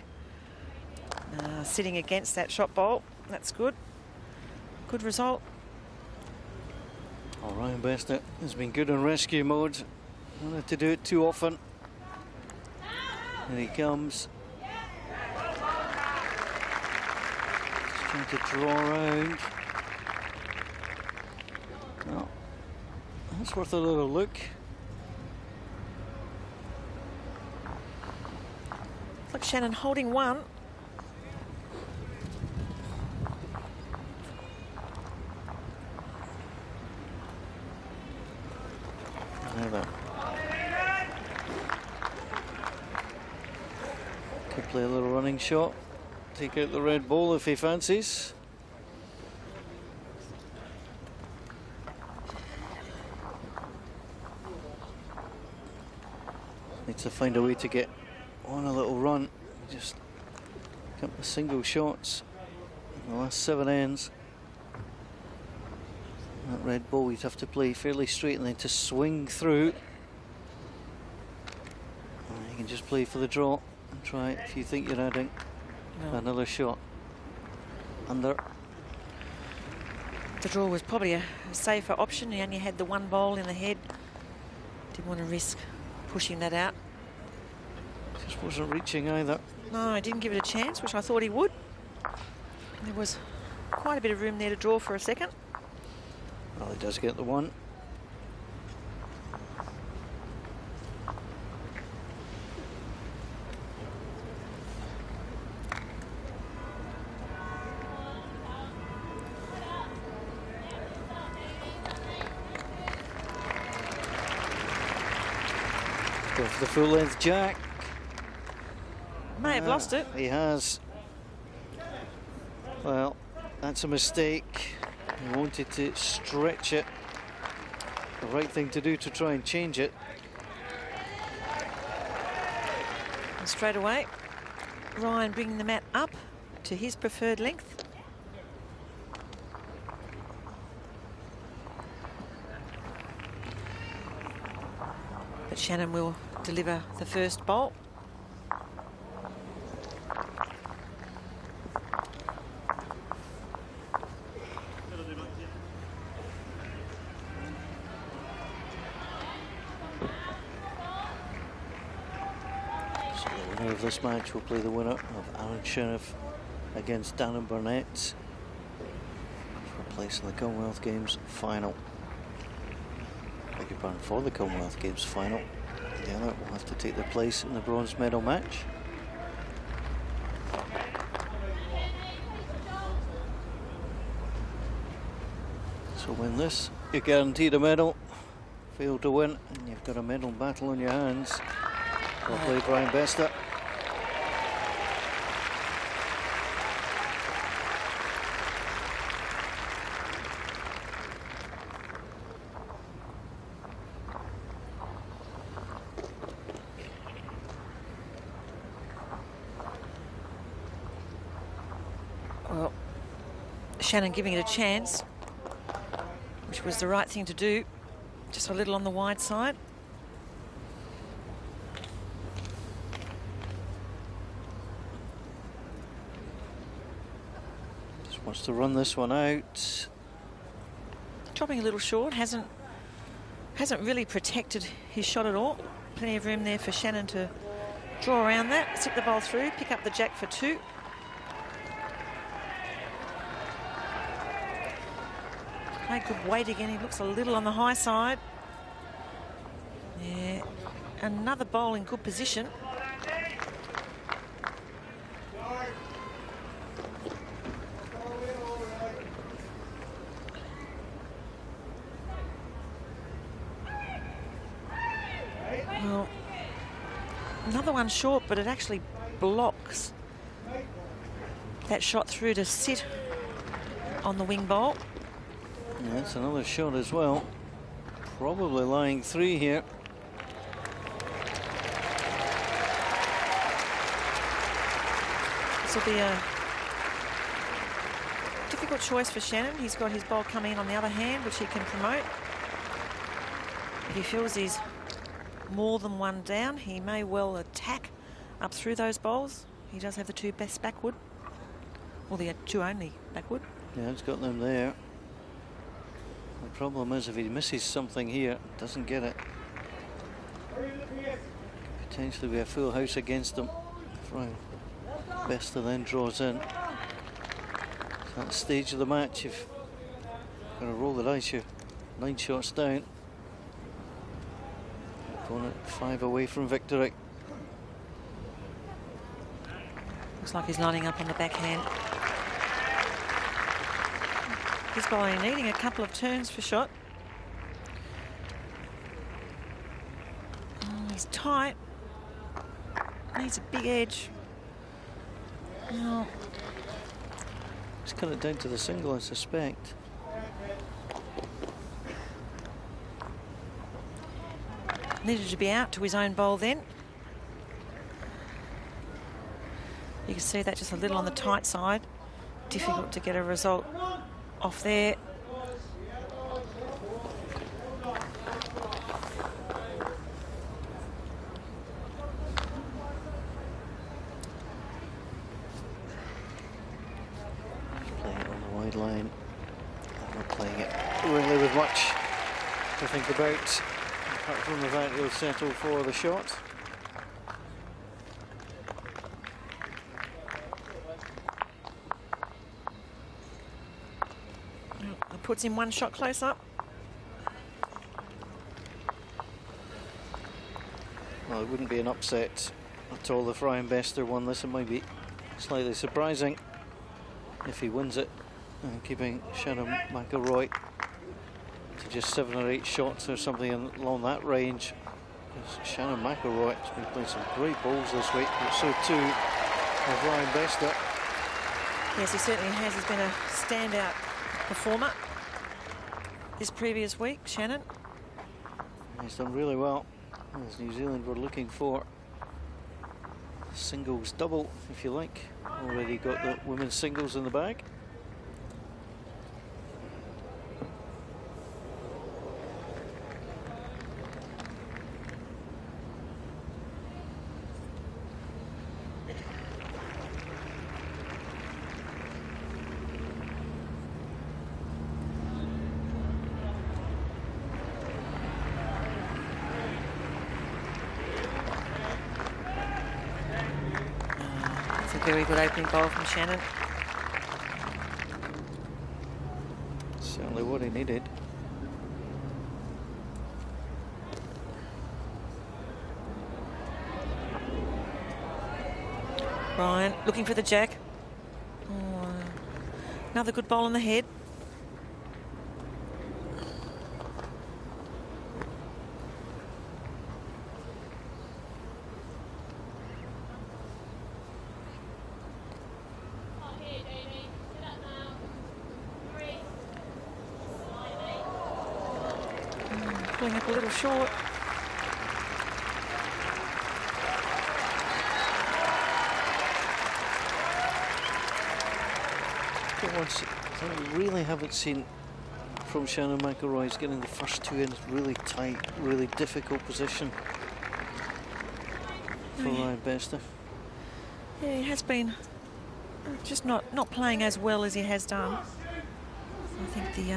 Sitting against that shot bowl. That's good. Good result. Oh, Ryan Bester has been good in rescue mode. Don't have to do it too often. Here he comes. Just trying to draw around. Oh, that's worth a little look. Look, Shannon holding one. Could play a little running shot. Take out the red ball if he fancies. Needs to find a way to get on a little run. Just a couple of single shots in the last 7 ends. That red ball you'd have to play fairly straight and then to swing through. You can just play for the draw and try it if you think you're adding another shot. Under. The draw was probably a safer option. He only had the one bowl in the head. Didn't want to risk pushing that out. Just wasn't reaching either. No, I didn't give it a chance, which I thought he would. There was quite a bit of room there to draw for a second. Well, he does get the one. Go for the full-length jack. May have lost it. He has. Well, that's a mistake. He wanted to stretch it. The right thing to do to try and change it. And straight away, Ryan bringing the mat up to his preferred length. But Shannon will deliver the first bolt. This match will play the winner of Aaron Sheriff against Darren Burnett for a place in the Commonwealth Games final. Beg your pardon, for the Commonwealth Games final. The other will have to take their place in the bronze medal match. So win this, you're guaranteed a medal. Fail to win, and you've got a medal battle on your hands. Well played, Ryan Bester. Well, Shannon giving it a chance, which was the right thing to do. Just a little on the wide side. Just wants to run this one out. Dropping a little short, hasn't really protected his shot at all. Plenty of room there for Shannon to draw around that, stick the ball through, pick up the jack for two. Play good weight again. He looks a little on the high side. Yeah, another bowl in good position. Well, another one short, but it actually blocks that shot through to sit on the wing bowl. Yeah, that's another shot as well. Probably lying three here. This will be a difficult choice for Shannon. He's got his ball coming in on the other hand, which he can promote. If he feels he's more than one down. He may well attack up through those bowls. He does have the two best backward, or the two only backward. Yeah, he's got them there. The problem is if he misses something here, doesn't get it, potentially be a full house against him. Right. Bester then draws in. At that stage of the match, if you're going to roll the dice, you're 9 shots down. Opponent 5 away from victory. Looks like he's lining up on the backhand. He's bowling, needing a couple of turns for shot. Oh, he's tight. Needs a big edge. No. Just cut it down to the single, I suspect. Needed to be out to his own bowl then. You can see that just a little on the tight side. Difficult to get a result off there. Playing it on the wide line. Not playing it really with much to think about, apart from the fact he'll settle for the shot. Puts him one shot close up. Well, it wouldn't be an upset at all if Ryan Bester won this. It might be slightly surprising if he wins it, and keeping Shannon McIlroy to just 7 or 8 shots or something along that range. Because Shannon McIlroy has been playing some great bowls this week, but so too of Ryan Bester. Yes, he certainly has. He's been a standout performer this previous week, Shannon. He's done really well. As New Zealand were looking for singles double, if you like. Already got the women's singles in the bag. Very good opening bowl from Shannon. Certainly what he needed. Ryan looking for the jack. Oh, another good bowl on the head. Pulling up a little short. I really haven't seen from Shannon McIlroy is getting the first 2 in really tight, really difficult position for Ryan Bester. Yeah, he has been just not playing as well as he has done. I think the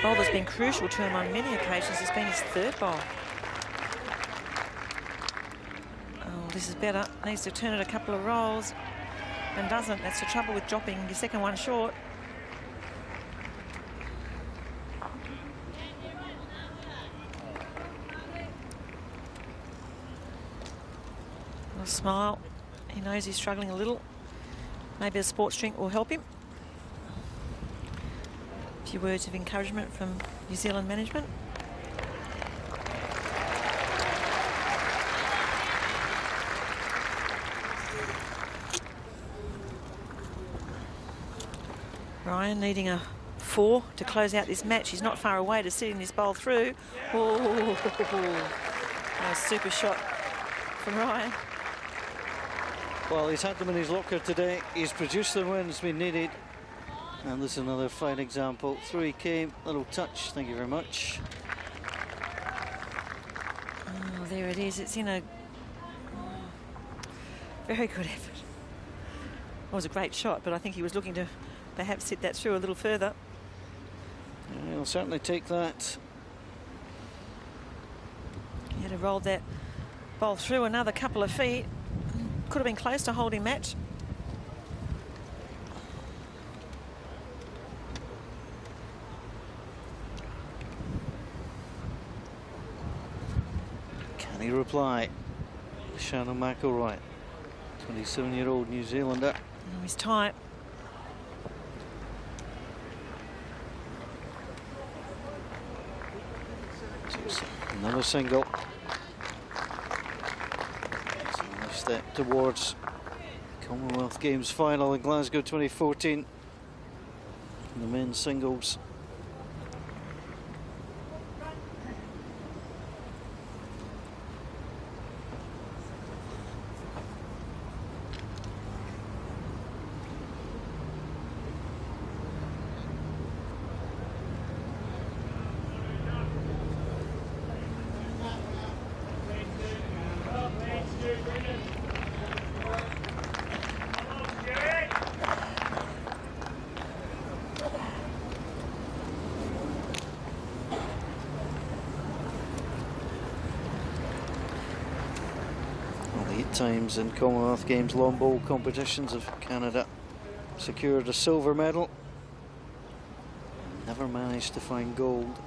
bowl that's been crucial to him on many occasions has been his third bowl. Oh, this is better. Needs to turn it a couple of rolls and doesn't. That's the trouble with dropping your second one short. A smile. He knows he's struggling a little. Maybe a sports drink will help him. A few words of encouragement from New Zealand management. Ryan needing a 4 to close out this match. He's not far away to sitting this bowl through. Oh, a super shot from Ryan. Well, he's had them in his locker today. He's produced them when it's been needed. And this is another fine example. 3 came, little touch, thank you very much. there it is. It's in a very good effort. It was a great shot, but I think he was looking to perhaps hit that through a little further. Yeah, he'll certainly take that. He had to roll that ball through another couple of feet. Could have been close to holding match. Can he reply? Shannon McIlroy, 27-year-old New Zealander. Oh, he's tight. Another single. Another step towards Commonwealth Games final in Glasgow 2014. The men's singles. Times in Commonwealth Games long bowl competitions of Canada secured a silver medal. Never managed to find gold.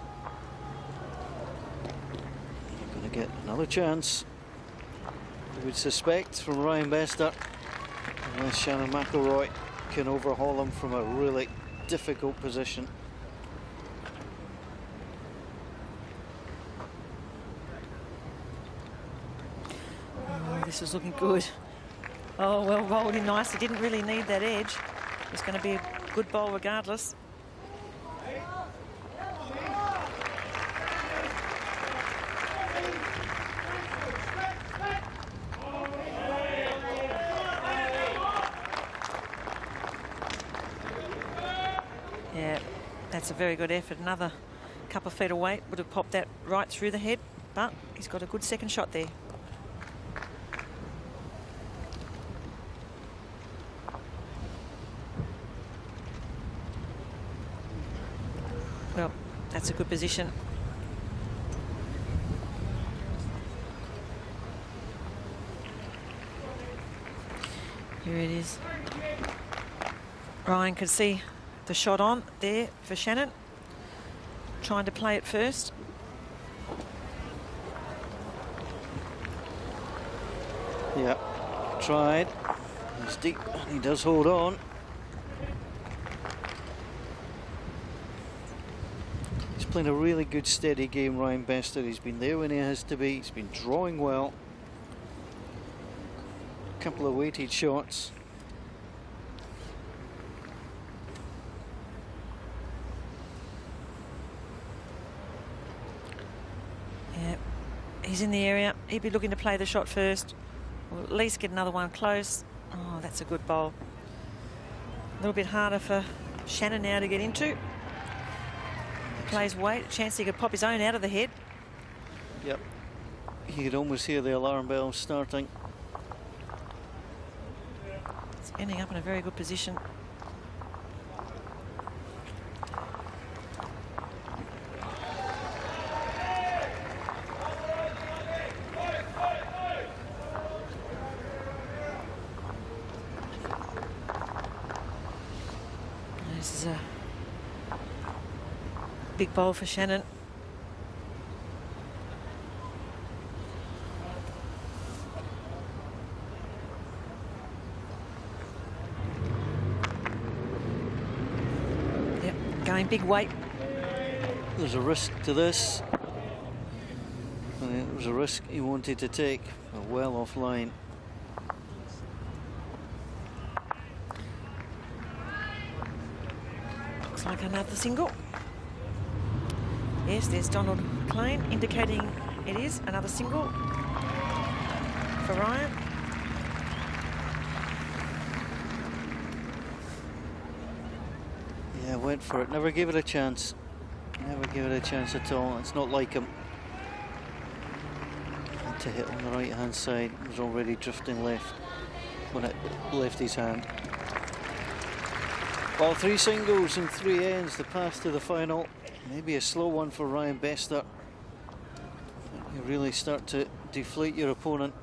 You're going to get another chance, I would suspect, from Ryan Bester, unless Shannon McIlroy can overhaul him from a really difficult position. This is looking good. Oh, well rolled in nicely. Didn't really need that edge. It's going to be a good bowl regardless. Yeah, that's a very good effort. Another couple of feet away would have popped that right through the head, but he's got a good second shot there. Well, that's a good position. Here it is. Ryan could see the shot on there for Shannon. Trying to play it first. Yeah, tried. He's deep, and he does hold on. Playing a really good steady game, Ryan Bester. He's been there when he has to be. He's been drawing well. A couple of weighted shots. Yeah, he's in the area. He'd be looking to play the shot first, or at least get another one close. Oh, that's a good bowl. A little bit harder for Shannon now to get into. Plays weight, a chance he could pop his own out of the head. Yep. You could almost hear the alarm bells starting. It's ending up in a very good position. This is a big bowl for Shannon. Yep, going big weight. There's a risk to this. And it was a risk he wanted to take, well offline. Looks like another single. Yes, there's Donald McLean indicating it is another single for Ryan. Yeah, went for it. Never gave it a chance. Never gave it a chance at all. It's not like him. to hit on the right hand side. It was already drifting left when it left his hand. Well, 3 singles and 3 ends, the path to the final. Maybe a slow one for Ryan Bester. You really start to deflate your opponent.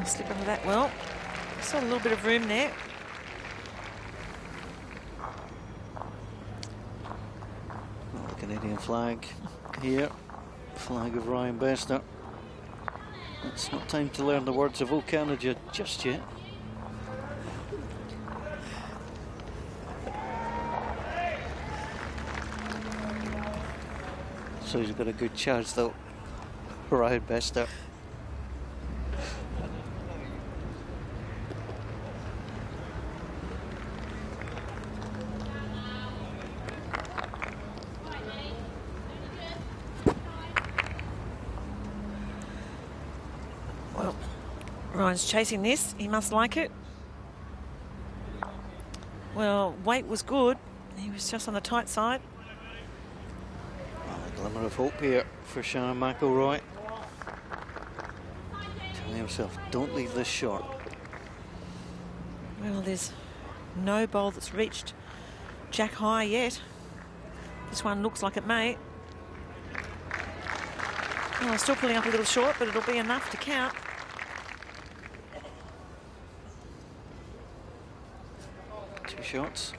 Slip under that well. Still a little bit of room there. Well, the Canadian flag here, flag of Ryan Bester. It's not time to learn the words of O Canada just yet. So he's got a good chance though, Ryan Bester. Ryan's chasing this, he must like it. Well, weight was good, he was just on the tight side. Well, a glimmer of hope here for Shannon McIlroy. Telling himself, don't leave this short. Well, there's no bowl that's reached jack high yet. This one looks like it may. Well, still pulling up a little short, but it'll be enough to count. Shots.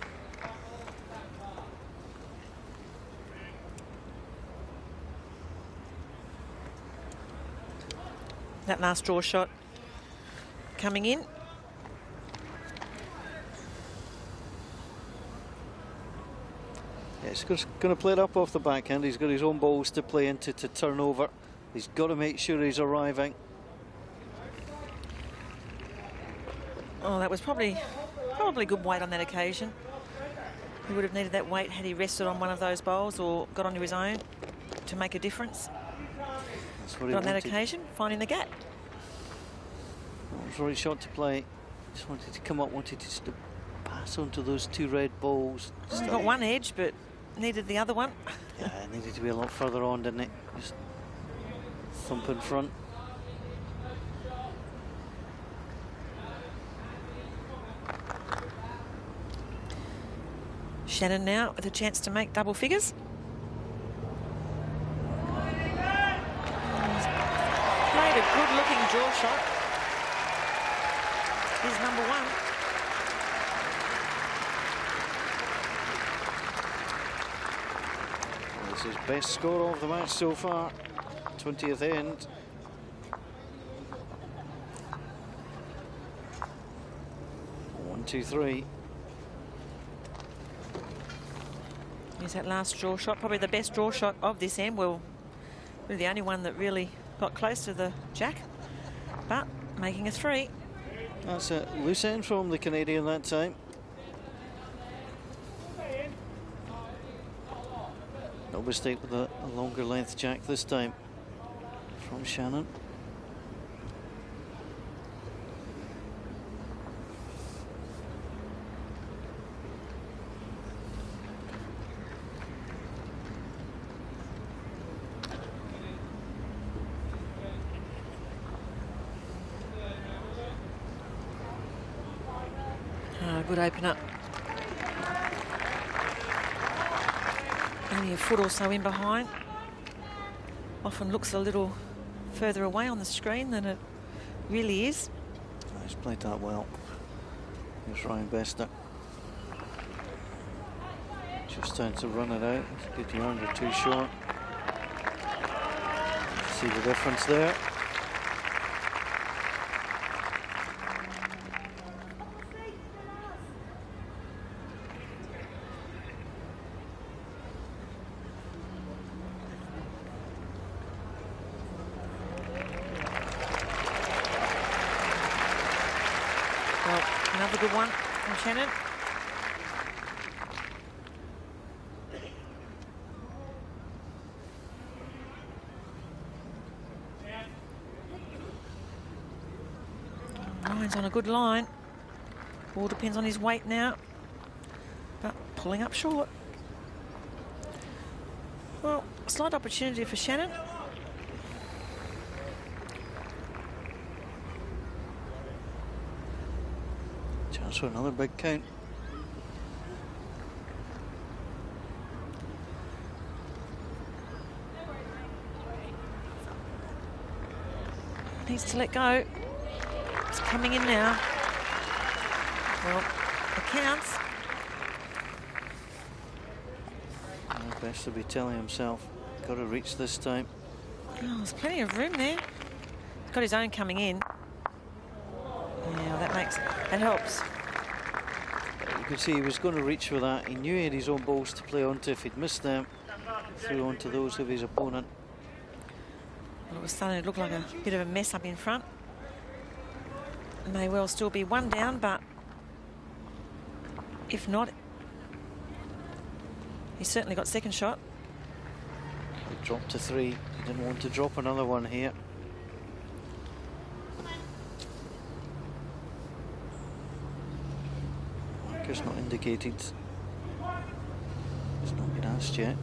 That last draw shot coming in. Yeah, he's going to play it up off the backhand. He's got his own balls to play into to turn over. He's got to make sure he's arriving. Oh, that was probably good weight on that occasion. He would have needed that weight had he rested on one of those bowls or got onto his own to make a difference. That's what but he on that wanted. occasion, finding the gap. That was the right shot to play. Just wanted to come up, wanted to pass onto those 2 red balls. Well, he got one edge, but needed the other one. Yeah, it needed to be a lot further on, didn't it? Just thump in front. Shannon now with a chance to make double figures. He's played a good-looking draw shot. He's number 1. This is best score of the match so far. 20th end. One, two, three. Here's that last draw shot, probably the best draw shot of this end. Well, really the only one that really got close to the jack, but making a 3. That's a loose end from the Canadian that time. No mistake with a longer length jack this time from Shannon. Good opener. Only a foot or so in behind. Often looks a little further away on the screen than it really is. Oh, he's played that well. Here's Ryan Bester. Just time to run it out. It's a good yard or 2 short. See the difference there. Well, another good one from Shannon. Ryan's on a good line. All depends on his weight now. But pulling up short. Well, slight opportunity for Shannon. Chance for another big count. Needs to let go. It's coming in now. Well, it counts. Best to be telling himself, got to reach this time. Oh, there's plenty of room there. He's got his own coming in. Yeah, that helps. You could see he was going to reach for that. He knew he had his own balls to play onto. If he'd missed them, threw onto those of his opponent. Well, it was starting to look like a bit of a mess up in front. May well still be one down, but if not, he's certainly got second shot. He dropped to 3. He didn't want to drop another one here. Marker's not indicated. He's not been asked yet.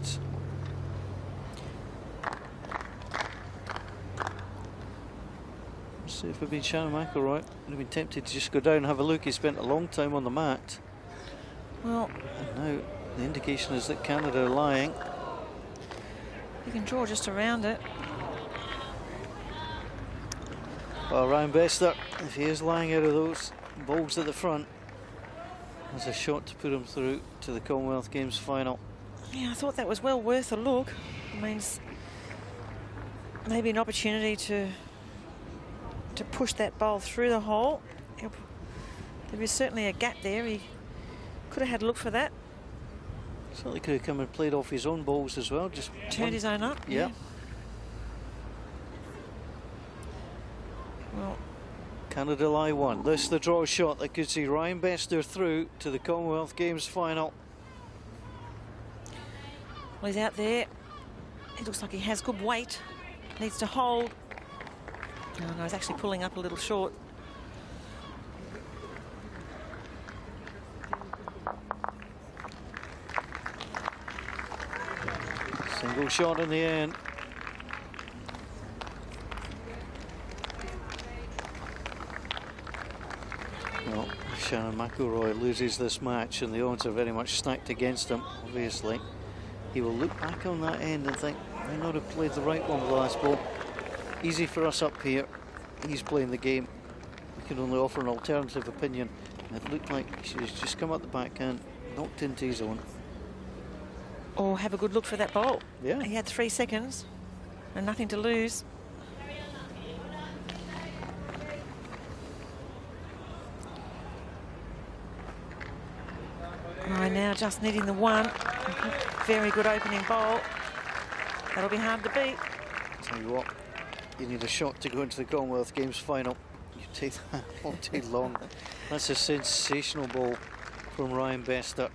Let's see if it'd been Shannon McIlroy. Would have been tempted to just go down and have a look. He spent a long time on the mat. Well, and now the indication is that Canada are lying. You can draw just around it. Well, Ryan Bester, if he is lying out of those balls at the front, has a shot to put him through to the Commonwealth Games final. Yeah, I thought that was well worth a look. It means maybe an opportunity to push that bowl through the hole. There is certainly a gap there. He could have had a look for that. Certainly could have come and played off his own balls as well. Just turned his own up. Yeah. Well, Canada lie 1. This is the draw shot that could see Ryan Bester through to the Commonwealth Games final. Well, he's out there. It looks like he has good weight. Needs to hold. Oh, no, he's actually pulling up a little short. Single shot in the end. Well, if Shannon McIlroy loses this match, and the odds are very much stacked against him, obviously, he will look back on that end and think, I may not have played the right one with the last ball. Easy for us up here. He's playing the game. We can only offer an alternative opinion. It looked like he should just come up the backhand, knocked into his own. Or have a good look for that bowl. Yeah. He had 3 seconds and nothing to lose. Right now, just needing the 1. Very good opening bowl. That'll be hard to beat. Tell you what, you need a shot to go into the Commonwealth Games final. You take that all day long. That's a sensational ball from Ryan Bester.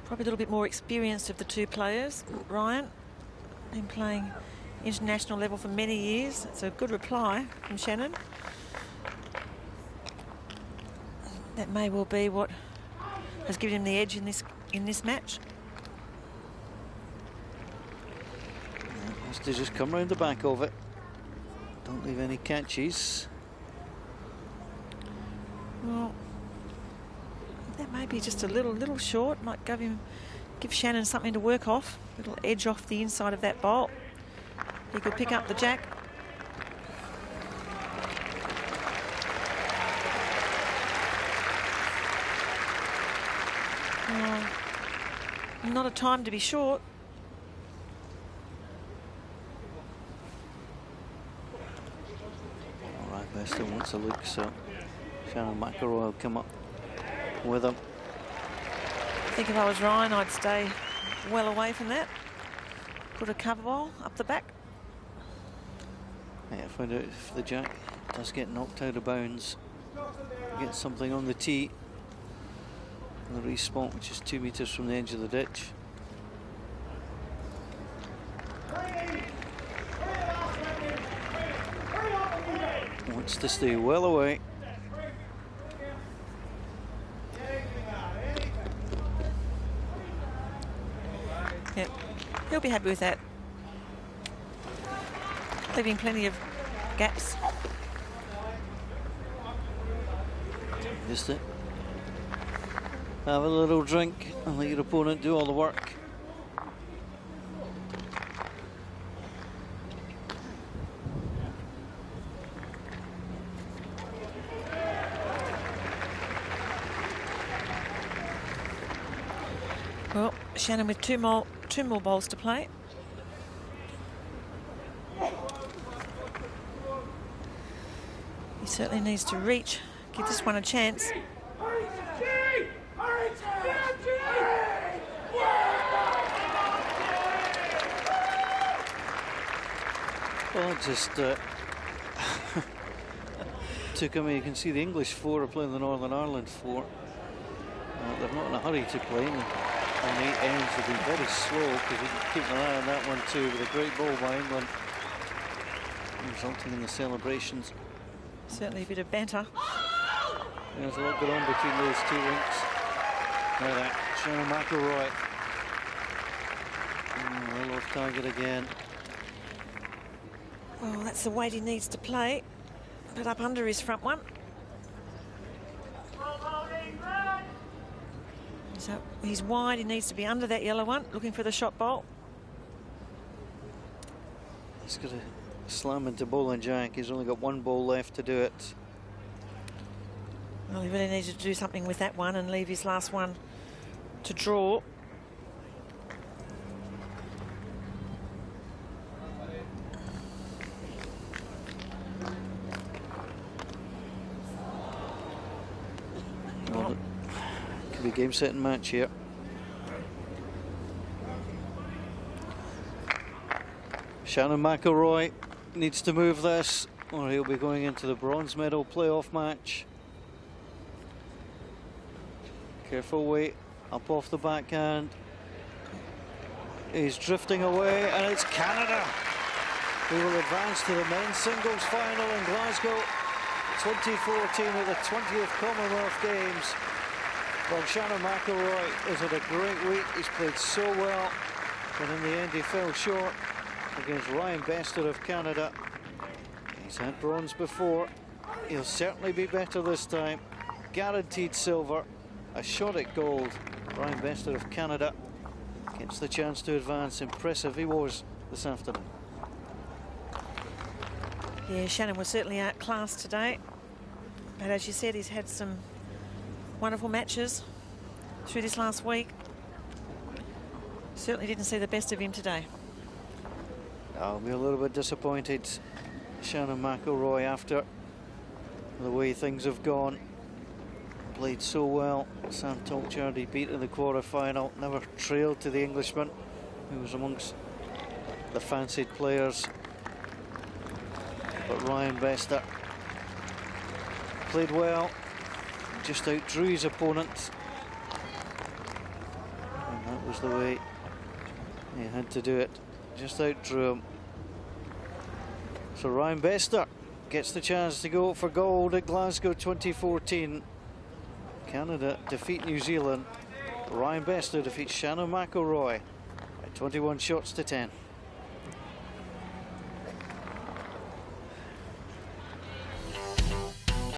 Probably a little bit more experienced of the two players. Ryan, been playing international level for many years. It's a good reply from Shannon. That may well be what has given him the edge in this match. Has to just come round the back of it. Don't leave any catches. Well, that may be just a little short. Might give Shannon something to work off. A little edge off the inside of that bolt. He could pick up the jack. Not a time to be short. All right, Bester wants a look, so Shannon McIlroy will come up with him. I think if I was Ryan, I'd stay well away from that. Put a cover ball up the back. Yeah, find out if the jack does get knocked out of bounds. Get something on the tee. The respot, which is 2 meters from the edge of the ditch. Wants to stay well away. Yep, he'll be happy with that. Leaving plenty of gaps. Just it. Have a little drink and let your opponent do all the work. Well, Shannon with two more bowls to play. He certainly needs to reach, give this one a chance. Well, it just took him. You can see the English 4 are playing the Northern Ireland 4. They're not in a hurry to play. And the ends have been very slow because we can keep an eye on that one too, with a great ball by England, resulting in the celebrations. Certainly a bit of banter. There's a lot going on between those two links. Now that Shannon McIlroy. Well off target again. Well, that's the weight he needs to play, but up under his front one. So he's wide, he needs to be under that yellow one, looking for the shot bowl. He's got to slam into bowl and jack. He's only got one bowl left to do it. Well, he really needs to do something with that one and leave his last one to draw. Well, it could be game, set and match here. Shannon McIlroy needs to move this or he'll be going into the bronze medal playoff match. Careful weight, up off the backhand. He's drifting away and it's Canada who will advance to the men's singles final in Glasgow 2014 at the 20th Commonwealth Games. Well, Shannon McIlroy has had a great week. He's played so well, but in the end he fell short against Ryan Bester of Canada. He's had bronze before. He'll certainly be better this time. Guaranteed silver. A shot at gold. Ryan Bester of Canada gets the chance to advance. Impressive he was this afternoon. Yeah, Shannon was certainly outclassed today. But as you said, he's had some wonderful matches through this last week. Certainly didn't see the best of him today. I'll be a little bit disappointed, Shannon McIlroy, after the way things have gone. Played so well. Sam Tolchard he beat in the quarter-final. Never trailed to the Englishman, who was amongst the fancied players. But Ryan Bester played well, just outdrew his opponent. And that was the way he had to do it. Just outdrew him. So Ryan Bester gets the chance to go for gold at Glasgow 2014. Canada defeat New Zealand. Ryan Bester defeats Shannon McIlroy at 21 shots to 10.